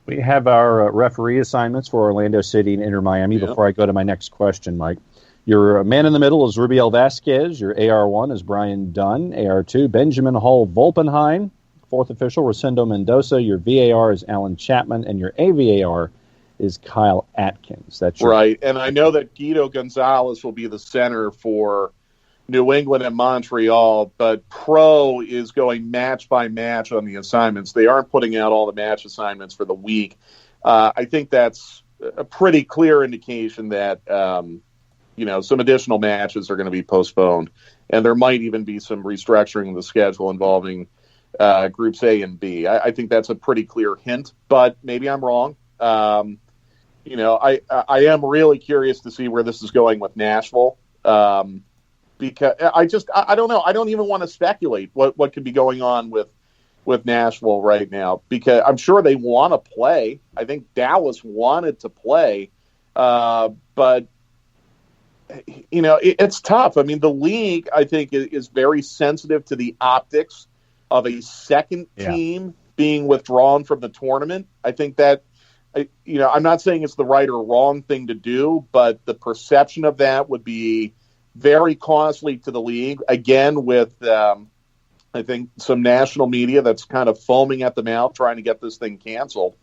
We have our referee assignments for Orlando City and Inter Miami. Yep. Before I go to my next question, Mike, your man in the middle is Rubiel Vasquez. Your AR1 is Brian Dunn. AR2, Benjamin Hull Volpenheim. Fourth official, Rosendo Mendoza. Your VAR is Alan Chapman. And your AVAR is Kyle Atkins. That's your right. And I know that Guido Gonzalez will be the center for New England and Montreal, but Pro is going match by match on the assignments. They aren't putting out all the match assignments for the week. I think that's a pretty clear indication that, some additional matches are going to be postponed. And there might even be some restructuring of the schedule involving groups A and B. I think that's a pretty clear hint, but maybe I'm wrong. I am really curious to see where this is going with Nashville. Because I don't know. I don't even want to speculate what could be going on with Nashville right now, because I'm sure they want to play. I think Dallas wanted to play, but it's tough. I mean, the league, I think, is very sensitive to the optics of a second team being withdrawn from the tournament. I think that, I'm not saying it's the right or wrong thing to do, but the perception of that would be very costly to the league. Again, with I think some national media that's kind of foaming at the mouth trying to get this thing canceled.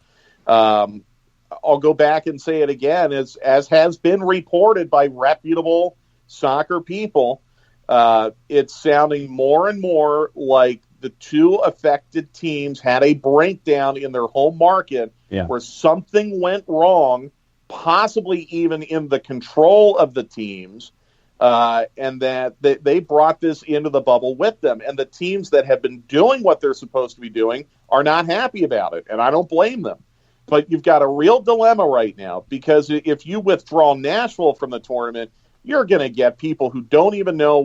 I'll go back and say it again, as has been reported by reputable soccer people. It's sounding more and more like the two affected teams had a breakdown in their home market where something went wrong, possibly even in the control of the teams. And that they brought this into the bubble with them. And the teams that have been doing what they're supposed to be doing are not happy about it. And I don't blame them. But you've got a real dilemma right now, because if you withdraw Nashville from the tournament, you're going to get people who don't even know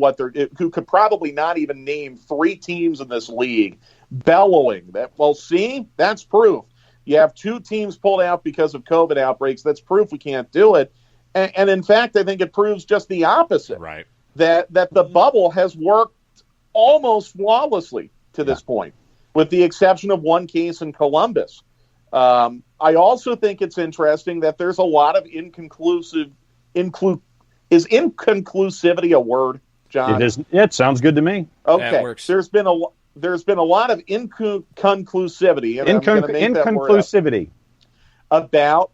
who could probably not even name three teams in this league bellowing that, well, see, that's proof. You have two teams pulled out because of COVID outbreaks. That's proof we can't do it. And in fact, I think it proves just the opposite. Right. That the bubble has worked almost flawlessly to this point, with the exception of one case in Columbus. I also think it's interesting that there's a lot of is inclusivity a word, John? It is. It sounds good to me. Okay. That works. There's been a lot of inconclusivity. And Inconclusivity about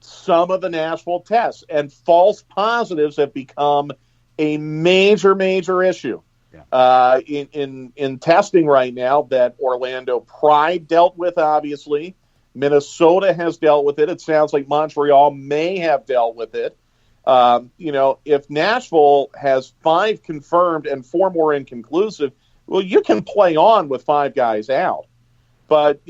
some of the Nashville tests, and false positives have become a major issue in testing right now that Orlando Pride dealt with. Obviously, Minnesota has dealt with it. It sounds like Montreal may have dealt with it. If Nashville has 5 confirmed and 4 more inconclusive, well, you can play on with 5 guys out, but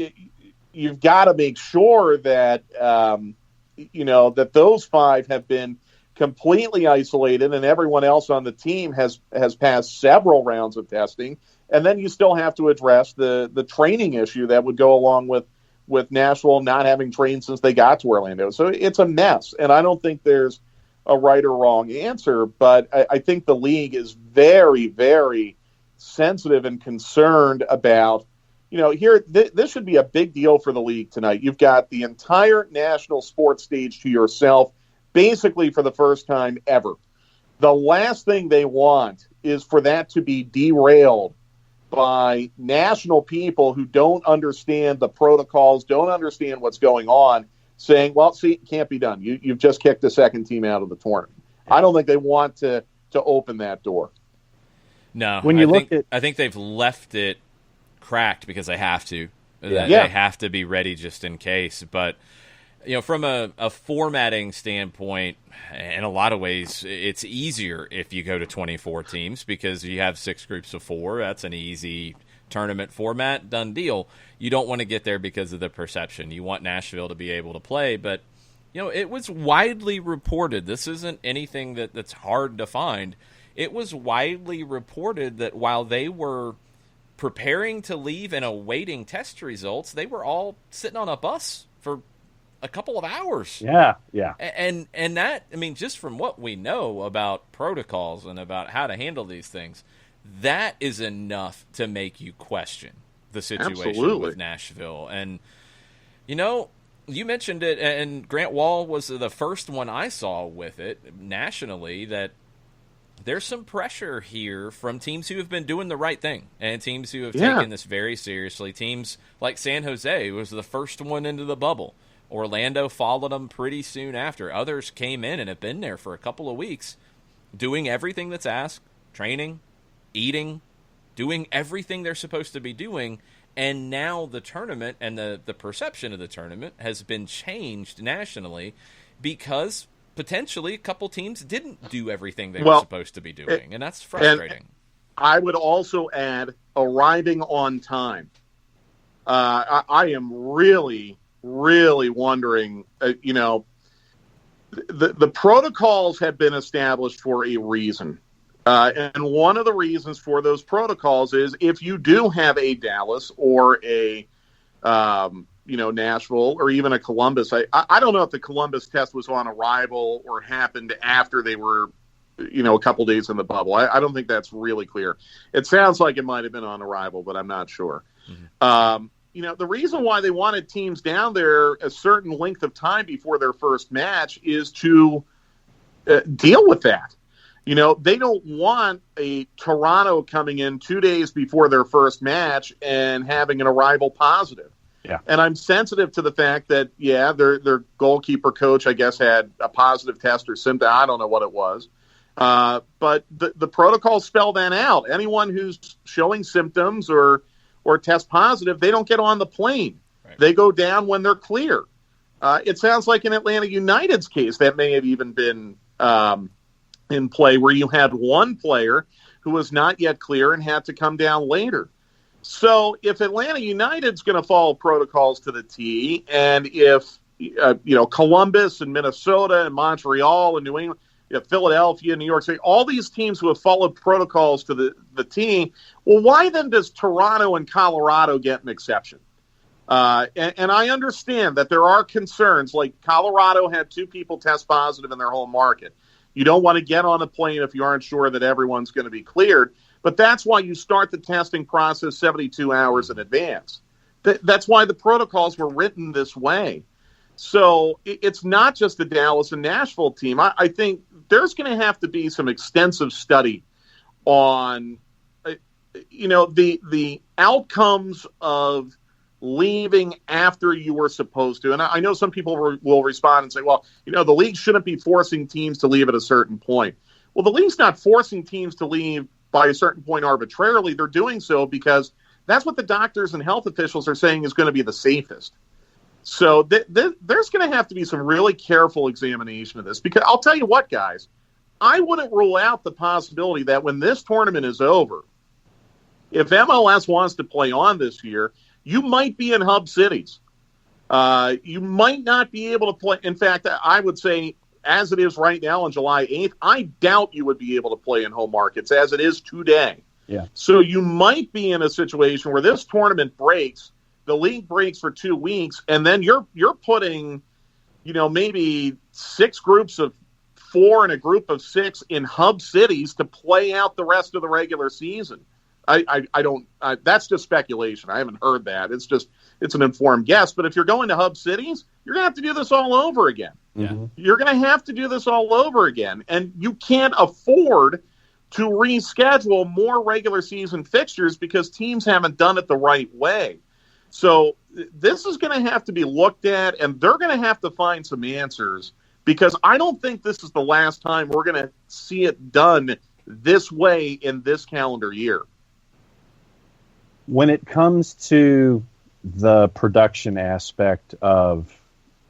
you've got to make sure that that those 5 have been completely isolated and everyone else on the team has passed several rounds of testing. And then you still have to address the training issue that would go along with Nashville not having trained since they got to Orlando. So it's a mess, and I don't think there's a right or wrong answer, but I think the league is very, very sensitive and concerned about, this should be a big deal for the league tonight. You've got the entire national sports stage to yourself, basically for the first time ever. The last thing they want is for that to be derailed by national people who don't understand the protocols, don't understand what's going on, saying, well, see, it can't be done. You've just kicked the second team out of the tournament. I don't think they want to open that door. No, I think they've left it cracked because they have to. They have to be ready just in case. But from a formatting standpoint, in a lot of ways, it's easier if you go to 24 teams because you have 6 groups of 4. That's an easy tournament format, done deal. You don't want to get there because of the perception. You want Nashville to be able to play, but it was widely reported. This isn't anything that's hard to find. It was widely reported that while they were preparing to leave and awaiting test results, they were all sitting on a bus for a couple of hours. Yeah. And that, just from what we know about protocols and about how to handle these things, that is enough to make you question the situation Absolutely. with Nashville. And, you mentioned it, and Grant Wall was the first one I saw with it nationally, that there's some pressure here from teams who have been doing the right thing and teams who have taken this very seriously. Teams like San Jose was the first one into the bubble. Orlando followed them pretty soon after. Others came in and have been there for a couple of weeks doing everything that's asked, training, eating, doing everything they're supposed to be doing. And now the tournament and the perception of the tournament has been changed nationally because potentially a couple teams didn't do everything they were supposed to be doing, and that's frustrating. And I would also add arriving on time. I am really, really wondering, the protocols have been established for a reason. And one of the reasons for those protocols is if you do have a Dallas or a Nashville or even a Columbus. I don't know if the Columbus test was on arrival or happened after they were, a couple days in the bubble. I don't think that's really clear. It sounds like it might have been on arrival, but I'm not sure. Mm-hmm. The reason why they wanted teams down there a certain length of time before their first match is to deal with that. They don't want a Toronto coming in 2 days before their first match and having an arrival positive. Yeah. And I'm sensitive to the fact that, their goalkeeper coach, I guess, had a positive test or symptom. I don't know what it was. But the protocols spell that out. Anyone who's showing symptoms or test positive, they don't get on the plane. Right. They go down when they're clear. It sounds like in Atlanta United's case, that may have even been in play where you had one player who was not yet clear and had to come down later. So if Atlanta United's going to follow protocols to the T, and if Columbus and Minnesota and Montreal and New England, Philadelphia, New York City, all these teams who have followed protocols to the T, well, why then does Toronto and Colorado get an exception? And I understand that there are concerns, like Colorado had 2 people test positive in their home market. You don't want to get on a plane if you aren't sure that everyone's going to be cleared. But that's why you start the testing process 72 hours in advance. That's why the protocols were written this way. So it's not just the Dallas and Nashville team. I think there's going to have to be some extensive study on, the outcomes of leaving after you were supposed to. And I know some people will respond and say, well, the league shouldn't be forcing teams to leave at a certain point. Well, the league's not forcing teams to leave by a certain point arbitrarily. They're doing so because that's what the doctors and health officials are saying is going to be the safest. So there's going to have to be some really careful examination of this, because I'll tell you what, guys, I wouldn't rule out the possibility that when this tournament is over, if MLS wants to play on this year, you might be in hub cities. You might not be able to play. In fact, I would say, as it is right now on July 8th, I doubt you would be able to play in home markets as it is today. Yeah. So you might be in a situation where this tournament breaks, the league breaks for 2 weeks, and then you're putting, maybe 6 groups of 4 and a group of 6 in hub cities to play out the rest of the regular season. I don't. That's just speculation. I haven't heard that. It's an informed guess. But if you're going to hub cities, you're going to have to do this all over again. Mm-hmm. You're going to have to do this all over again, and you can't afford to reschedule more regular season fixtures because teams haven't done it the right way. So this is going to have to be looked at, and they're going to have to find some answers, because I don't think this is the last time we're going to see it done this way in this calendar year. When it comes to the production aspect of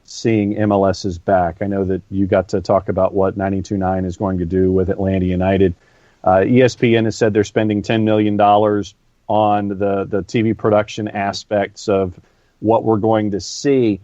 seeing MLS is back. I know that you got to talk about what 92.9 is going to do with Atlanta United. ESPN has said they're spending $10 million on the TV production aspects of what we're going to see.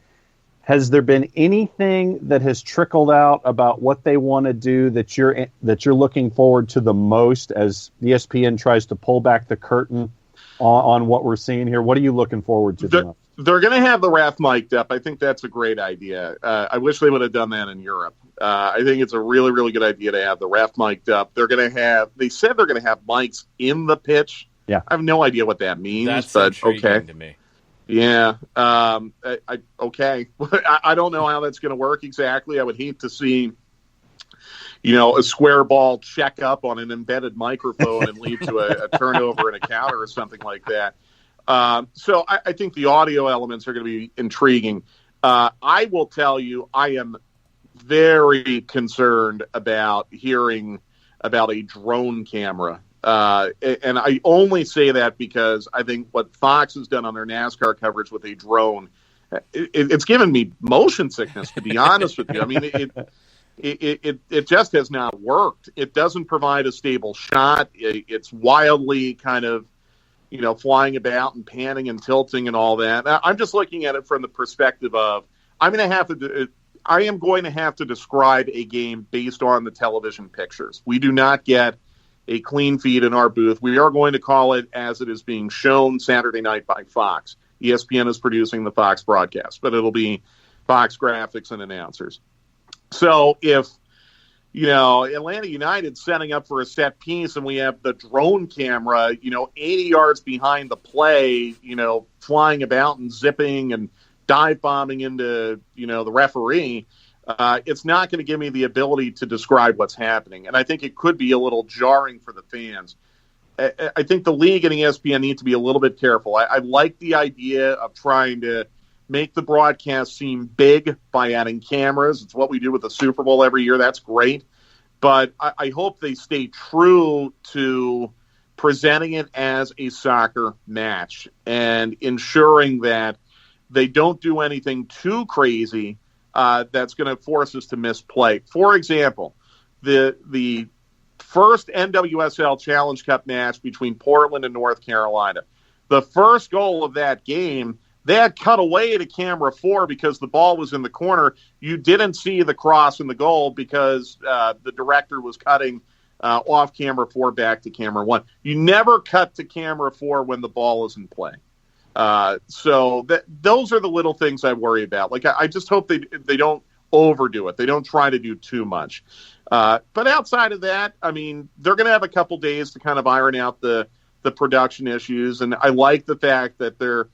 Has there been anything that has trickled out about what they want to do that you're looking forward to the most as ESPN tries to pull back the curtain on what we're seeing here? What are you looking forward to the most? They're going to have the ref mic'd up. I think that's a great idea. I wish they would have done that in Europe. I think it's a really, really good idea to have the ref mic'd up. They said they're going to have mics in the pitch. Yeah. I have no idea what that means. That's intriguing okay to me. Yeah. Okay. I don't know how that's going to work exactly. I would hate to see, a square ball check up on an embedded microphone and lead to a turnover and a counter or something like that. So I think the audio elements are going to be intriguing. I will tell you, I am very concerned about hearing about a drone camera. And I only say that because I think what Fox has done on their NASCAR coverage with a drone, it's given me motion sickness, to be honest with you. I mean, it just has not worked. It doesn't provide a stable shot. It's wildly kind of, flying about and panning and tilting and all that. I'm just looking at it from the perspective of I am going to have to describe a game based on the television pictures. We do not get a clean feed in our booth. We are going to call it as it is being shown Saturday night by Fox. ESPN is producing the Fox broadcast, but it'll be Fox graphics and announcers. So if, Atlanta United setting up for a set piece and we have the drone camera, 80 yards behind the play, flying about and zipping and dive bombing into, the referee, it's not going to give me the ability to describe what's happening. And I think it could be a little jarring for the fans. I think the league and ESPN need to be a little bit careful. I like the idea of trying to make the broadcast seem big by adding cameras. It's what we do with the Super Bowl every year. That's great. But I hope they stay true to presenting it as a soccer match and ensuring that they don't do anything too crazy that's going to force us to misplay. For example, the first NWSL Challenge Cup match between Portland and North Carolina. The first goal of that game, they had cut away to camera 4 because the ball was in the corner. You didn't see the cross in the goal because the director was cutting off camera 4 back to camera 1. You never cut to camera 4 when the ball is in play. So those are the little things I worry about. Like I just hope they don't overdo it. They don't try to do too much. But outside of that, I mean, they're going to have a couple days to kind of iron out the production issues. And I like the fact that they're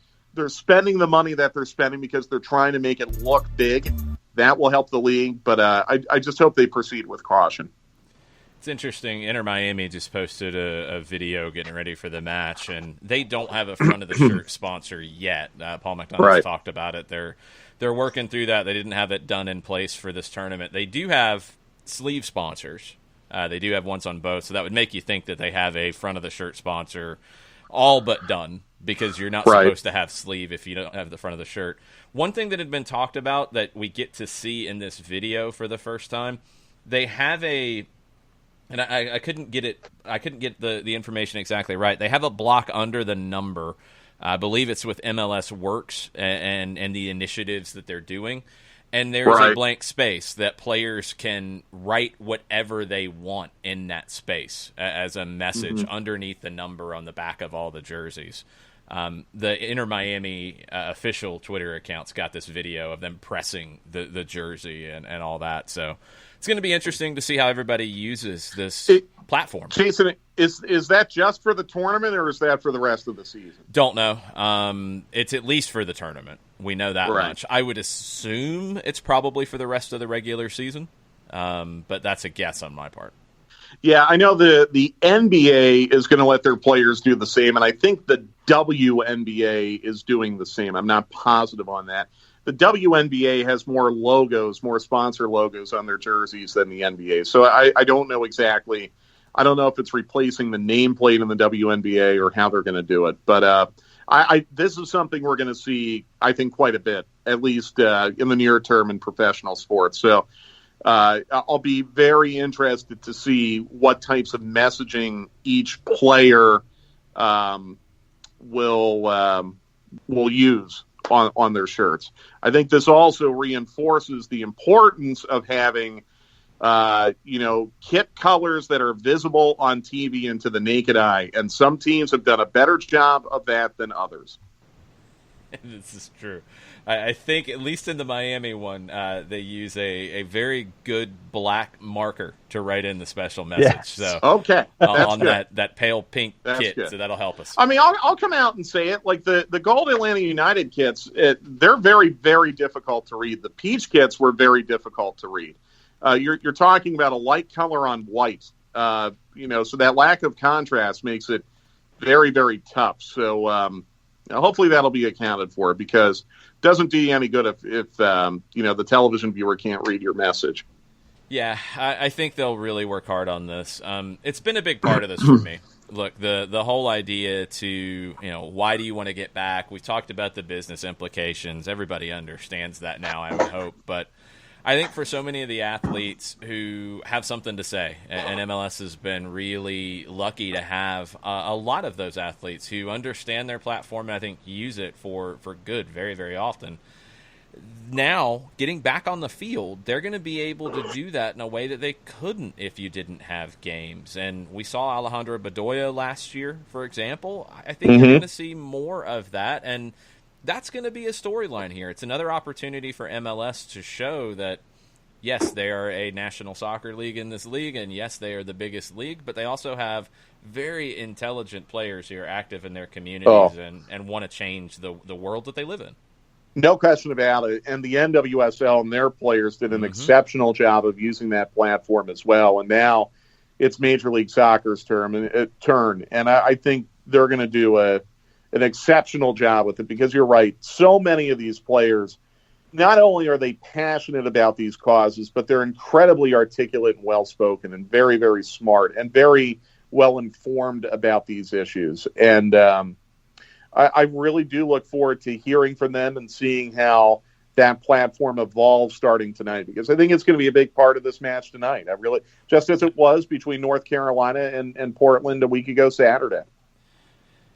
spending the money that they're spending because they're trying to make it look big. That will help the league. But I just hope they proceed with caution. It's interesting. Inter Miami just posted a video getting ready for the match, and they don't have a front of the shirt sponsor yet. Paul McDonald's talked about it. They're working through that. They didn't have it done in place for this tournament. They do have sleeve sponsors. They do have ones on both, so that would make you think that they have a front of the shirt sponsor all but done, because you're not supposed to have sleeve if you don't have the front of the shirt. One thing that had been talked about that we get to see in this video for the first time, they have a... And I couldn't get it. I couldn't get the information exactly right. They have a block under the number. I believe it's with MLS Works and the initiatives that they're doing. And there's a blank space that players can write whatever they want in that space as a message underneath the number on the back of all the jerseys. The Inter Miami official Twitter account's got this video of them pressing the jersey and all that. So it's going to be interesting to see how everybody uses this platform. Jason, is that just for the tournament or is that for the rest of the season? Don't know. It's at least for the tournament. We know that much. I would assume it's probably for the rest of the regular season, but that's a guess on my part. Yeah, I know the NBA is going to let their players do the same, and I think the WNBA is doing the same. I'm not positive on that. The WNBA has more logos, more sponsor logos on their jerseys than the NBA. So I don't know exactly. I don't know if it's replacing the nameplate in the WNBA or how they're going to do it. But This is something we're going to see, I think, quite a bit, at least in the near term in professional sports. So I'll be very interested to see what types of messaging each player will use on their shirts. I think this also reinforces the importance of having kit colors that are visible on TV and to the naked eye. And some teams have done a better job of that than others. This is true. I think, at least in the Miami one, they use a very good black marker to write in the special message. Yes. So okay, that's on good. that pale pink kit, good. so that'll help us. I mean, I'll come out and say it. Like the Gold Atlanta United kits, they're very, very difficult to read. The peach kits were very difficult to read. You're talking about a light color on white, so that lack of contrast makes it very, very tough. So hopefully that'll be accounted for, because it doesn't do you any good if the television viewer can't read your message. Yeah, I think they'll really work hard on this. It's been a big part of this for me. Look, the whole idea to, why do you want to get back? We've talked about the business implications. Everybody understands that now, I would hope. But I think for so many of the athletes who have something to say, and MLS has been really lucky to have a lot of those athletes who understand their platform and I think use it for good very, very often. Now, getting back on the field, they're going to be able to do that in a way that they couldn't if you didn't have games. And we saw Alejandro Bedoya last year, for example. I think you're going to see more of that, and that's going to be a storyline here. It's another opportunity for MLS to show that, yes, they are a national soccer league in this league, and yes, they are the biggest league, but they also have very intelligent players who are active in their communities and want to change the world that they live in. No question about it. And the NWSL and their players did an exceptional job of using that platform as well. And now it's Major League Soccer's turn. And I think they're going to do an exceptional job with it, because you're right. So many of these players, not only are they passionate about these causes, but they're incredibly articulate and well-spoken and very, very smart and very well-informed about these issues. And I really do look forward to hearing from them and seeing how that platform evolves starting tonight, because I think it's going to be a big part of this match tonight. I really, just as it was between North Carolina and Portland a week ago Saturday.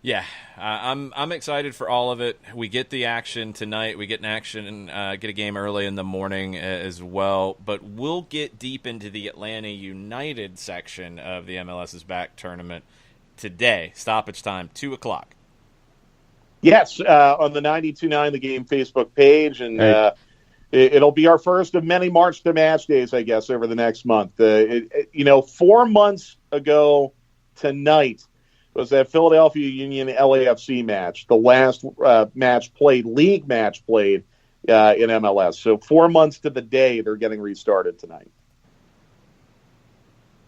Yeah, I'm excited for all of it. We get the action tonight. We get an action, get a game early in the morning as well. But we'll get deep into the Atlanta United section of the MLS's Back tournament today. Stoppage time, 2:00. Yes, on the 92.9 The Game Facebook page, and it'll be our first of many March to Match days, I guess, over the next month. 4 months ago tonight was that Philadelphia Union LAFC match, the last league match played in MLS. So 4 months to the day, they're getting restarted tonight.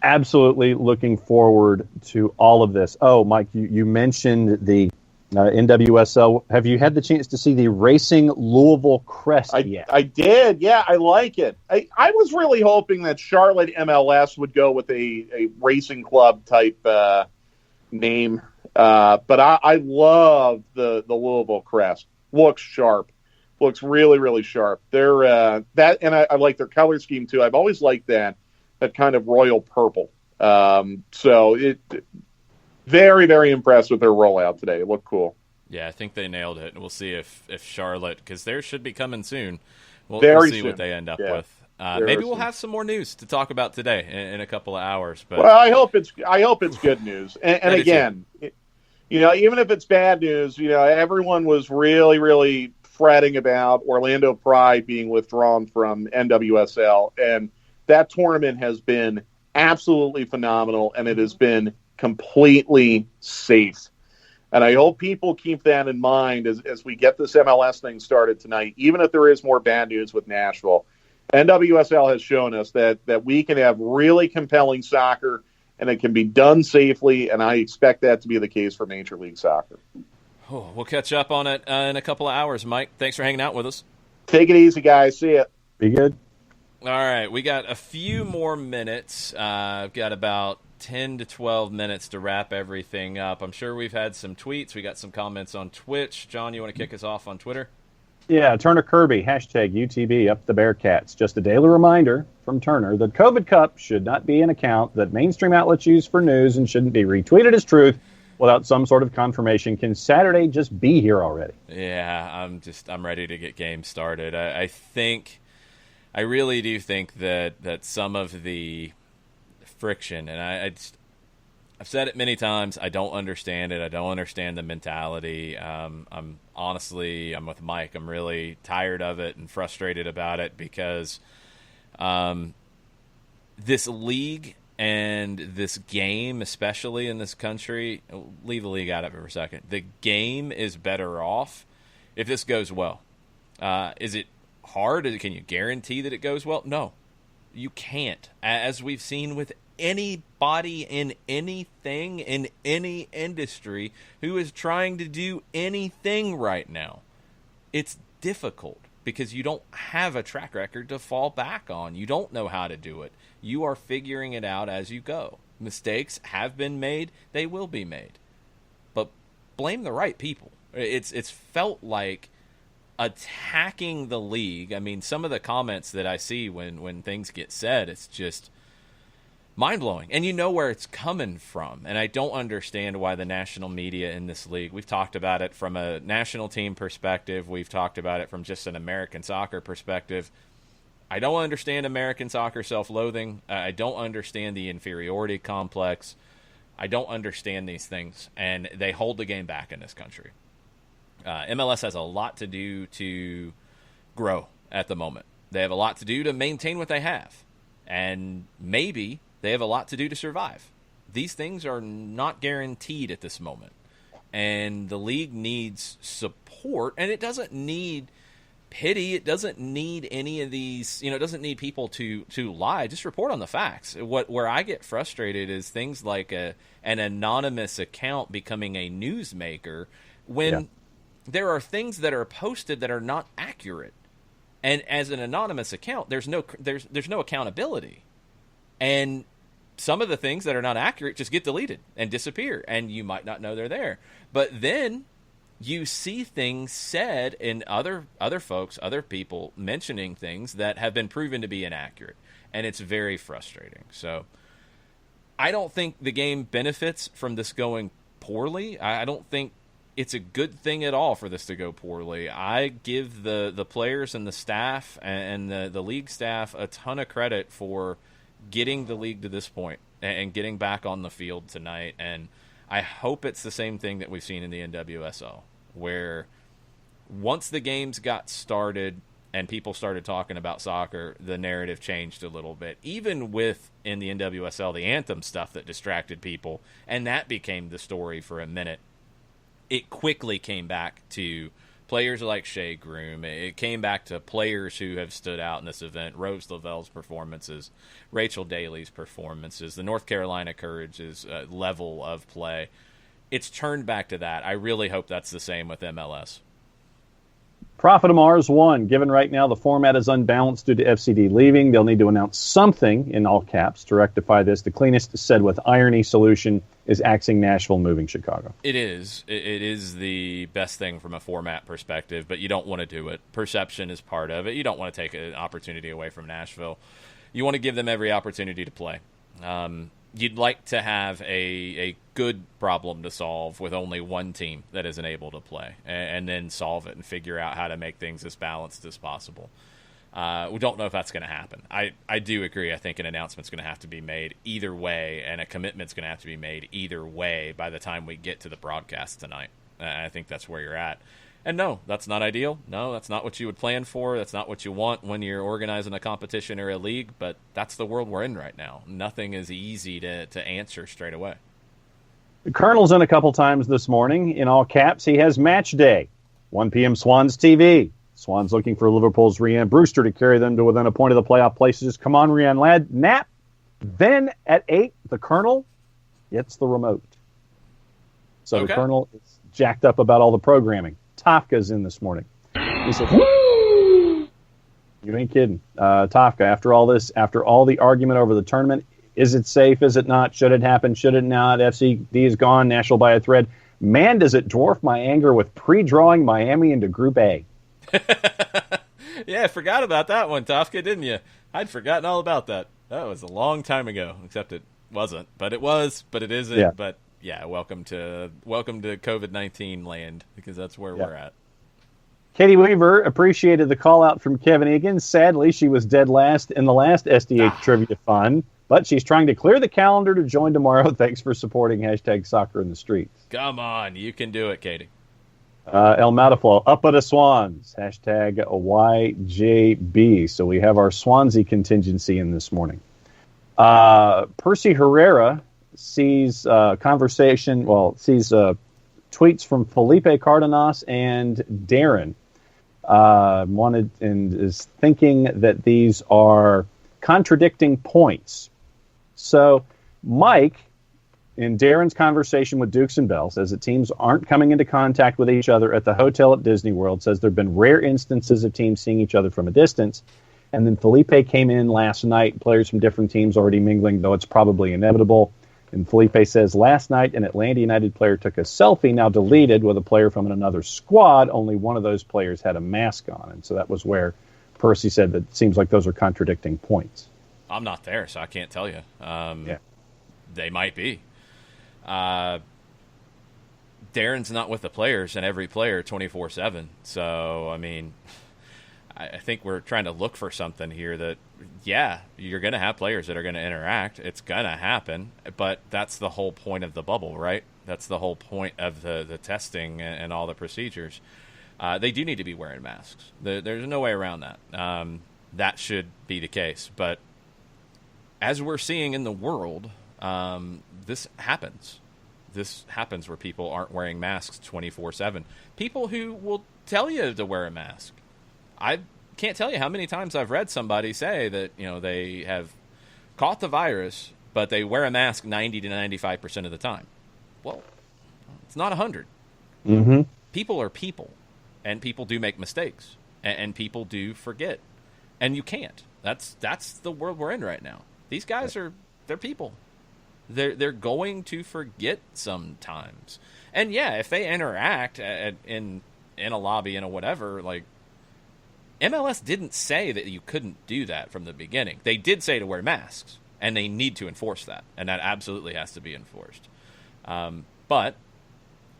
Absolutely looking forward to all of this. Oh, Mike, you mentioned the NWSL. Have you had the chance to see the Racing Louisville crest yet? I did. Yeah, I like it. I was really hoping that Charlotte MLS would go with a racing club type name, but I love the Louisville crest. Looks sharp. Looks really, really sharp. They're and I like their color scheme too. I've always liked that kind of royal purple. So it. Very, very impressed with their rollout today. It looked cool. Yeah, I think they nailed it. We'll see if Charlotte, because theirs should be coming soon. We'll see what they end up with. Maybe we'll have some more news to talk about today in a couple of hours. But well, I hope it's good news. And again, even if it's bad news, everyone was really, really fretting about Orlando Pride being withdrawn from NWSL, and that tournament has been absolutely phenomenal, and it has been completely safe. And I hope people keep that in mind as we get this MLS thing started tonight, even if there is more bad news with Nashville. NWSL has shown us that we can have really compelling soccer, and it can be done safely, and I expect that to be the case for Major League Soccer. Oh, we'll catch up on it in a couple of hours, Mike. Thanks for hanging out with us. Take it easy, guys. See ya. Be good. All right, we got a few more minutes. I've got about 10 to 12 minutes to wrap everything up. I'm sure we've had some tweets. We got some comments on Twitch. John, you want to kick us off on Twitter? Yeah, Turner Kirby, hashtag UTB, up the Bearcats. Just a daily reminder from Turner that COVID Cup should not be an account that mainstream outlets use for news and shouldn't be retweeted as truth without some sort of confirmation. Can Saturday just be here already? Yeah, I'm ready to get games started. I really do think that some of the friction, and I've said it many times, I don't understand it. I don't understand the mentality. I'm with Mike. I'm really tired of it and frustrated about it because this league and this game, especially in this country, leave the league out of it for a second. The game is better off if this goes well. Is it hard? Can you guarantee that it goes well? No, you can't. As we've seen with anybody in anything in any industry who is trying to do anything right now, it's difficult because you don't have a track record to fall back on. You don't know how to do it. You are figuring it out as you go. Mistakes have been made. They will be made. But blame the right people. It's felt like attacking the league. I mean, some of the comments that I see when things get said, it's just mind-blowing. And you know where it's coming from. And I don't understand why the national media in this league, we've talked about it from a national team perspective. We've talked about it from just an American soccer perspective. I don't understand American soccer self-loathing. I don't understand the inferiority complex. I don't understand these things. And they hold the game back in this country. MLS has a lot to do to grow at the moment. They have a lot to do to maintain what they have. And maybe they have a lot to do to survive. These things are not guaranteed at this moment. And the league needs support, and it doesn't need pity. It doesn't need any of these, it doesn't need people to lie. Just report on the facts. Where I get frustrated is things like an anonymous account becoming a newsmaker when there are things that are posted that are not accurate. And as an anonymous account, there's no accountability. And some of the things that are not accurate just get deleted and disappear, and you might not know they're there. But then you see things said in other folks, other people mentioning things that have been proven to be inaccurate, and it's very frustrating. So I don't think the game benefits from this going poorly. I don't think it's a good thing at all for this to go poorly. I give the players and the staff and the league staff a ton of credit for getting the league to this point and getting back on the field tonight. And I hope it's the same thing that we've seen in the NWSL, where once the games got started and people started talking about soccer, the narrative changed a little bit. Even with, in the NWSL, the anthem stuff that distracted people, and that became the story for a minute. It quickly came back to players like Shea Groom. It came back to players who have stood out in this event. Rose Lavelle's performances, Rachel Daly's performances, the North Carolina Courage's level of play. It's turned back to that. I really hope that's the same with MLS. Prophet of Mars 1. Given right now the format is unbalanced due to FCD leaving, they'll need to announce something, in all caps, to rectify this. The cleanest said with irony solution is axing Nashville, moving Chicago. It is. It is the best thing from a format perspective, but you don't want to do it. Perception is part of it. You don't want to take an opportunity away from Nashville. You want to give them every opportunity to play. You'd like to have a good problem to solve with only one team that isn't able to play, and then solve it and figure out how to make things as balanced as possible. We don't know if that's going to happen. I do agree. I think an announcement's going to have to be made either way, and a commitment's going to have to be made either way by the time we get to the broadcast tonight. I think that's where you're at. And no, that's not ideal. No, that's not what you would plan for. That's not what you want when you're organizing a competition or a league, but that's the world we're in right now. Nothing is easy to answer straight away. The Colonel's in a couple times this morning. In all caps, he has match day. 1 p.m. Swans TV. Swans looking for Liverpool's Rhiann Brewster to carry them to within a point of the playoff places. Come on, Rhiann, lad. Nap. Then at 8, the Colonel gets the remote. So okay. The Colonel is jacked up about all the programming. Tafka's in this morning. He said, "Woo! You ain't kidding. Tafka, after all the argument over the tournament, Is it safe? Is it not? Should it happen? Should it not? FCD is gone. Nashville by a thread. Man, does it dwarf my anger with pre-drawing Miami into Group A. Yeah, I forgot about that one, Tofka, didn't you? I'd forgotten all about that. That was a long time ago, except it wasn't. But it was, but it isn't. Yeah. But yeah, welcome to COVID-19 land, because that's where we're at. Katie Weaver appreciated the call out from Kevin Egan. Sadly, she was dead last in the last SDH Trivia Fun, but she's trying to clear the calendar to join tomorrow. Thanks for supporting #Soccer in the Streets. Come on, you can do it, Katie. El Mataflo, up at the Swans, #YJB. So we have our Swansea contingency in this morning. Percy Herrera sees tweets from Felipe Cardenas and Darren. Wanted and is thinking that these are contradicting points. So Mike, in Darren's conversation with Dukes and Bell, says that teams aren't coming into contact with each other at the hotel at Disney World, says there have been rare instances of teams seeing each other from a distance. And then Felipe came in last night, players from different teams already mingling, though it's probably inevitable. And Felipe says, last night an Atlanta United player took a selfie, now deleted, with a player from another squad. Only one of those players had a mask on. And so that was where Percy said that it seems like those are contradicting points. I'm not there, so I can't tell you. Yeah. They might be. Darren's not with the players and every player 24/7. So, I mean, I think we're trying to look for something here that, yeah, you're going to have players that are going to interact. It's going to happen, but that's the whole point of the bubble, right? That's the whole point of the testing and all the procedures. They do need to be wearing masks. There's no way around that. That should be the case. But as we're seeing in the world, this happens. This happens where people aren't wearing masks 24/7. People who will tell you to wear a mask. I can't tell you how many times I've read somebody say that, they have caught the virus, but they wear a mask 90 to 95% of the time. Well, it's not 100. Mm-hmm. People are people, and people do make mistakes, and people do forget, and you can't. That's the world we're in right now. These guys they're people. They're going to forget sometimes. And yeah, if they interact in a lobby and a whatever, like, MLS didn't say that you couldn't do that from the beginning. They did say to wear masks, and they need to enforce that, and that absolutely has to be enforced. But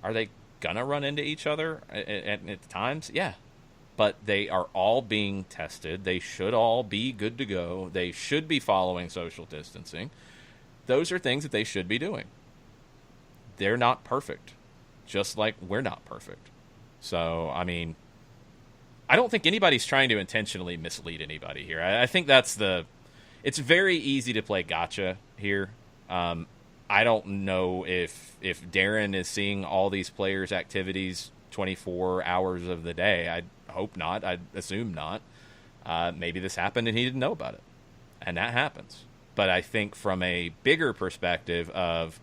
are they gonna run into each other at times? Yeah. But they are all being tested. They should all be good to go. They should be following social distancing. Those are things that they should be doing. They're not perfect, just like we're not perfect. So, I mean, I don't think anybody's trying to intentionally mislead anybody here. I think it's very easy to play gotcha here. I don't know if Darren is seeing all these players' activities 24 hours of the day. I hope not. I'd assume not. Maybe this happened and he didn't know about it. And that happens. But I think from a bigger perspective of,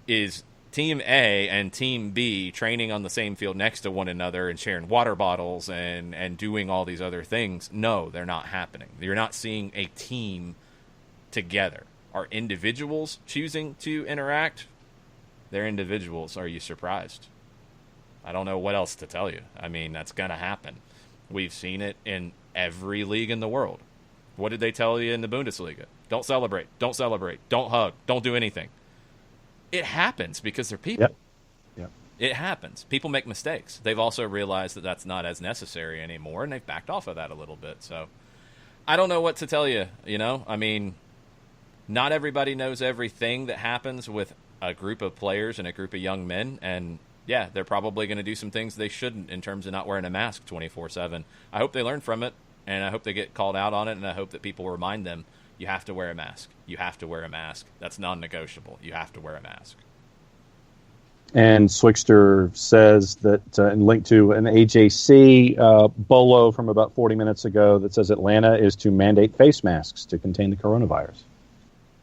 is Team A and Team B training on the same field next to one another and sharing water bottles and doing all these other things? No, they're not happening. You're not seeing a team together. Are individuals choosing to interact? They're individuals. Are you surprised? I don't know what else to tell you. I mean, that's going to happen. We've seen it in every league in the world. What did they tell you in the Bundesliga? Don't celebrate. Don't celebrate. Don't hug. Don't do anything. It happens because they're people. Yep. It happens. People make mistakes. They've also realized that that's not as necessary anymore, and they've backed off of that a little bit. So I don't know what to tell you, I mean, not everybody knows everything that happens with a group of players and a group of young men, and yeah, they're probably going to do some things they shouldn't in terms of not wearing a mask 24/7. I hope they learn from it, and I hope they get called out on it, and I hope that people remind them, you have to wear a mask. You have to wear a mask. That's non-negotiable. You have to wear a mask. And Swixter says that, and linked to an AJC bolo from about 40 minutes ago that says Atlanta is to mandate face masks to contain the coronavirus.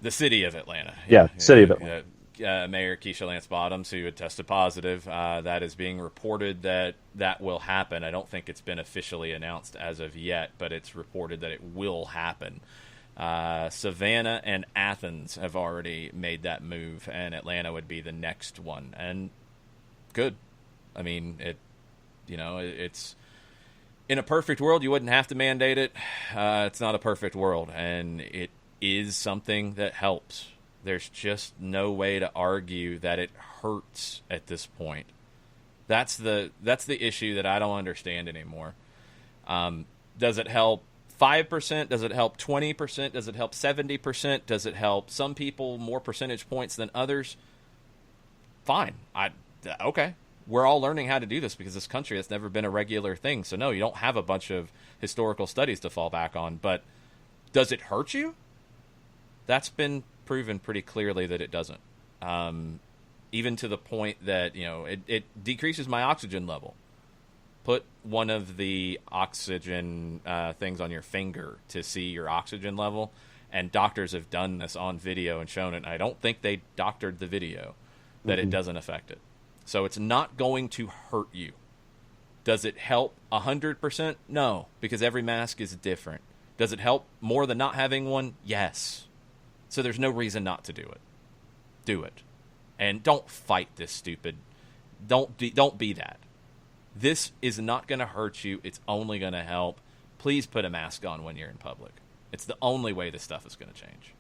The city of Atlanta. Yeah, city of Atlanta. Mayor Keisha Lance Bottoms, who had tested positive, that is being reported that will happen. I don't think it's been officially announced as of yet, but it's reported that it will happen. Savannah and Athens have already made that move, and Atlanta would be the next one. And good. I mean, it's in a perfect world, you wouldn't have to mandate it. It's not a perfect world, and it is something that helps. There's just no way to argue that it hurts at this point. That's the issue that I don't understand anymore. Does it help 5%? Does it help 20%? Does it help 70%? Does it help some people more percentage points than others? Fine. Okay. We're all learning how to do this because this country has never been a regular thing. So no, you don't have a bunch of historical studies to fall back on. But does it hurt you? That's been proven pretty clearly that it doesn't. Even to the point that, it decreases my oxygen level. Put one of the oxygen things on your finger to see your oxygen level. And doctors have done this on video and shown it. And I don't think they doctored the video that it doesn't affect it. So it's not going to hurt you. Does it help 100%? No, because every mask is different. Does it help more than not having one? Yes. So there's no reason not to do it. Do it. And don't fight this stupid. Don't be that. This is not going to hurt you. It's only going to help. Please put a mask on when you're in public. It's the only way this stuff is going to change.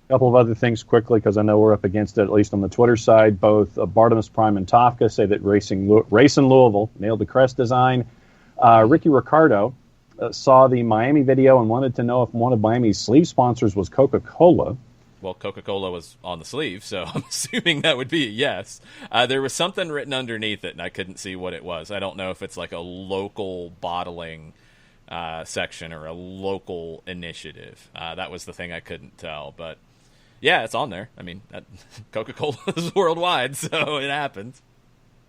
A couple of other things quickly, because I know we're up against it, at least on the Twitter side. Both Bartimus Prime and Tofka say that Race in Louisville nailed the crest design. Ricky Ricardo saw the Miami video and wanted to know if one of Miami's sleeve sponsors was Coca-Cola. Well, Coca-Cola was on the sleeve, so I'm assuming that would be a yes. There was something written underneath it, and I couldn't see what it was. I don't know if it's like a local bottling section or a local initiative. That was the thing I couldn't tell, but yeah, it's on there. I mean, Coca-Cola is worldwide, so it happens.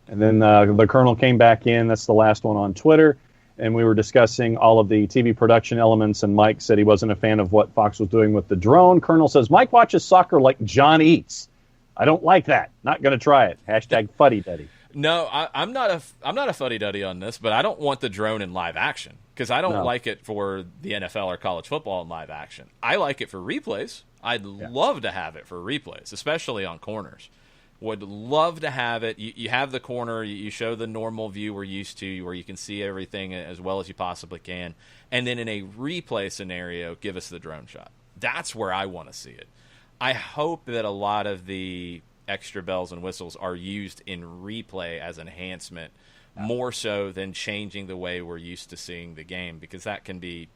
And then the Colonel came back in. That's the last one on Twitter. And we were discussing all of the TV production elements, and Mike said he wasn't a fan of what Fox was doing with the drone. Colonel says, Mike watches soccer like John eats. I don't like that. Not going to try it. Hashtag fuddy-duddy. No, I'm not a fuddy-duddy on this, but I don't want the drone in live action because I don't like it for the NFL or college football in live action. I like it for replays. I'd love to have it for replays, especially on corners. Would love to have it. You have the corner. You show the normal view we're used to where you can see everything as well as you possibly can. And then in a replay scenario, give us the drone shot. That's where I want to see it. I hope that a lot of the extra bells and whistles are used in replay as enhancement more so than changing the way we're used to seeing the game, because that can be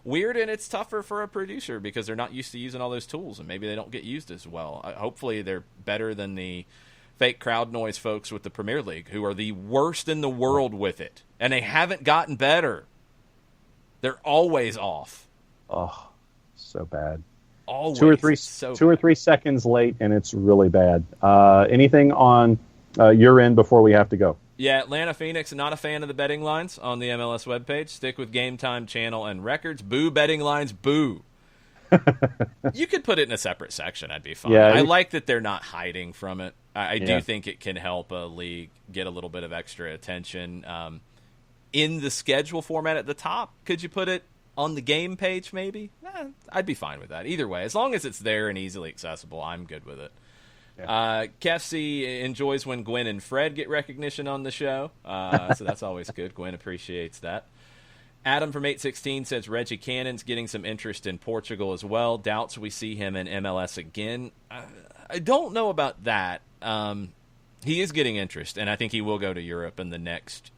weird and it's tougher for a producer because they're not used to using all those tools and maybe they don't get used as well. Hopefully they're better than the fake crowd noise folks with the Premier League who are the worst in the world with it, and they haven't gotten better. They're always off. Oh, so bad. Always. 2 or 3 seconds late, and it's really bad. Anything on your end before we have to go? Yeah, Atlanta Phoenix, not a fan of the betting lines on the MLS webpage. Stick with Game Time Channel and Records. Boo betting lines, boo. You could put it in a separate section. I'd be fine. Yeah, I like that they're not hiding from it. I do think it can help a league get a little bit of extra attention. In the schedule format at the top, could you put it on the game page maybe? I'd be fine with that. Either way, as long as it's there and easily accessible, I'm good with it. KFC enjoys when Gwen and Fred get recognition on the show, so that's always good. Gwen appreciates that. Adam from 816 says Reggie Cannon's getting some interest in Portugal as well. Doubts we see him in MLS again. I don't know about that. He is getting interest, and I think he will go to Europe in the next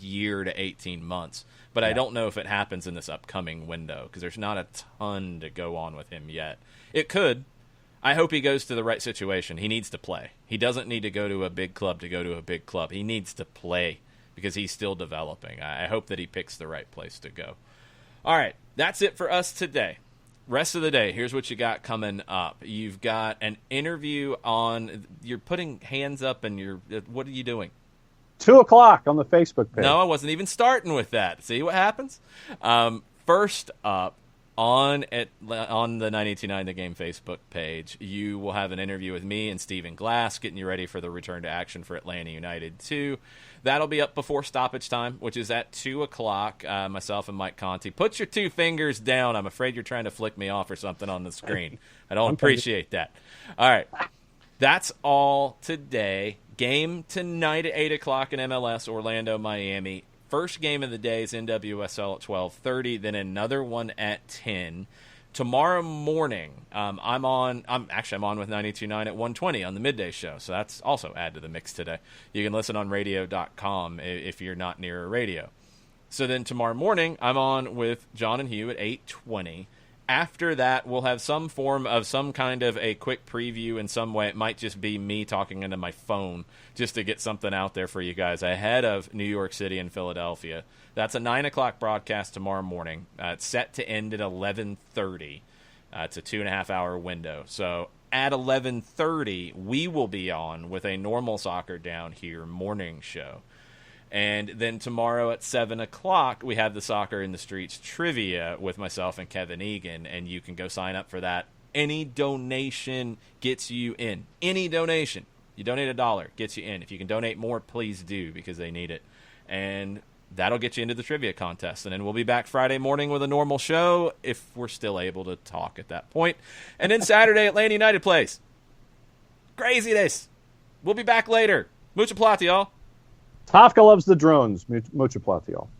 year to 18 months. But I don't know if it happens in this upcoming window because there's not a ton to go on with him yet. It could. I hope he goes to the right situation. He needs to play. He doesn't need to go to a big club to go to a big club. He needs to play because he's still developing. I hope that he picks the right place to go. All right, that's it for us today. Rest of the day, here's what you got coming up. You've got an interview on, you're putting hands up and what are you doing? 2:00 on the Facebook page. No, I wasn't even starting with that. See what happens? First up, on the 92.9 The Game Facebook page, you will have an interview with me and Stephen Glass getting you ready for the return to action for Atlanta United 2. That'll be up before stoppage time, which is at 2 o'clock. Myself and Mike Conti. Put your two fingers down. I'm afraid you're trying to flick me off or something on the screen. I don't appreciate that. All right. That's all today. Game tonight at 8 o'clock in MLS, Orlando, Miami. First game of the day is NWSL at 12:30, then another one at 10. Tomorrow morning, I'm on with 92.9 at 1:20 on the midday show, so that's also add to the mix today. You can listen on radio.com if you're not near a radio. So then tomorrow morning, I'm on with John and Hugh at 8:20. After that, we'll have some form of some kind of a quick preview in some way. It might just be me talking into my phone just to get something out there for you guys ahead of New York City and Philadelphia. That's a 9 o'clock broadcast tomorrow morning. It's set to end at 11:30. It's a 2.5-hour window. So at 11:30, we will be on with a normal Soccer Down Here morning show. And then tomorrow at 7 o'clock, we have the Soccer in the Streets trivia with myself and Kevin Egan, and you can go sign up for that. Any donation gets you in. Any donation. You donate $1, gets you in. If you can donate more, please do, because they need it. And that'll get you into the trivia contest. And then we'll be back Friday morning with a normal show, if we're still able to talk at that point. And then Saturday, Atlanta United plays. Craziness. We'll be back later. Mucha plata, y'all. Tafka loves the drones. Mucho plata, y'all.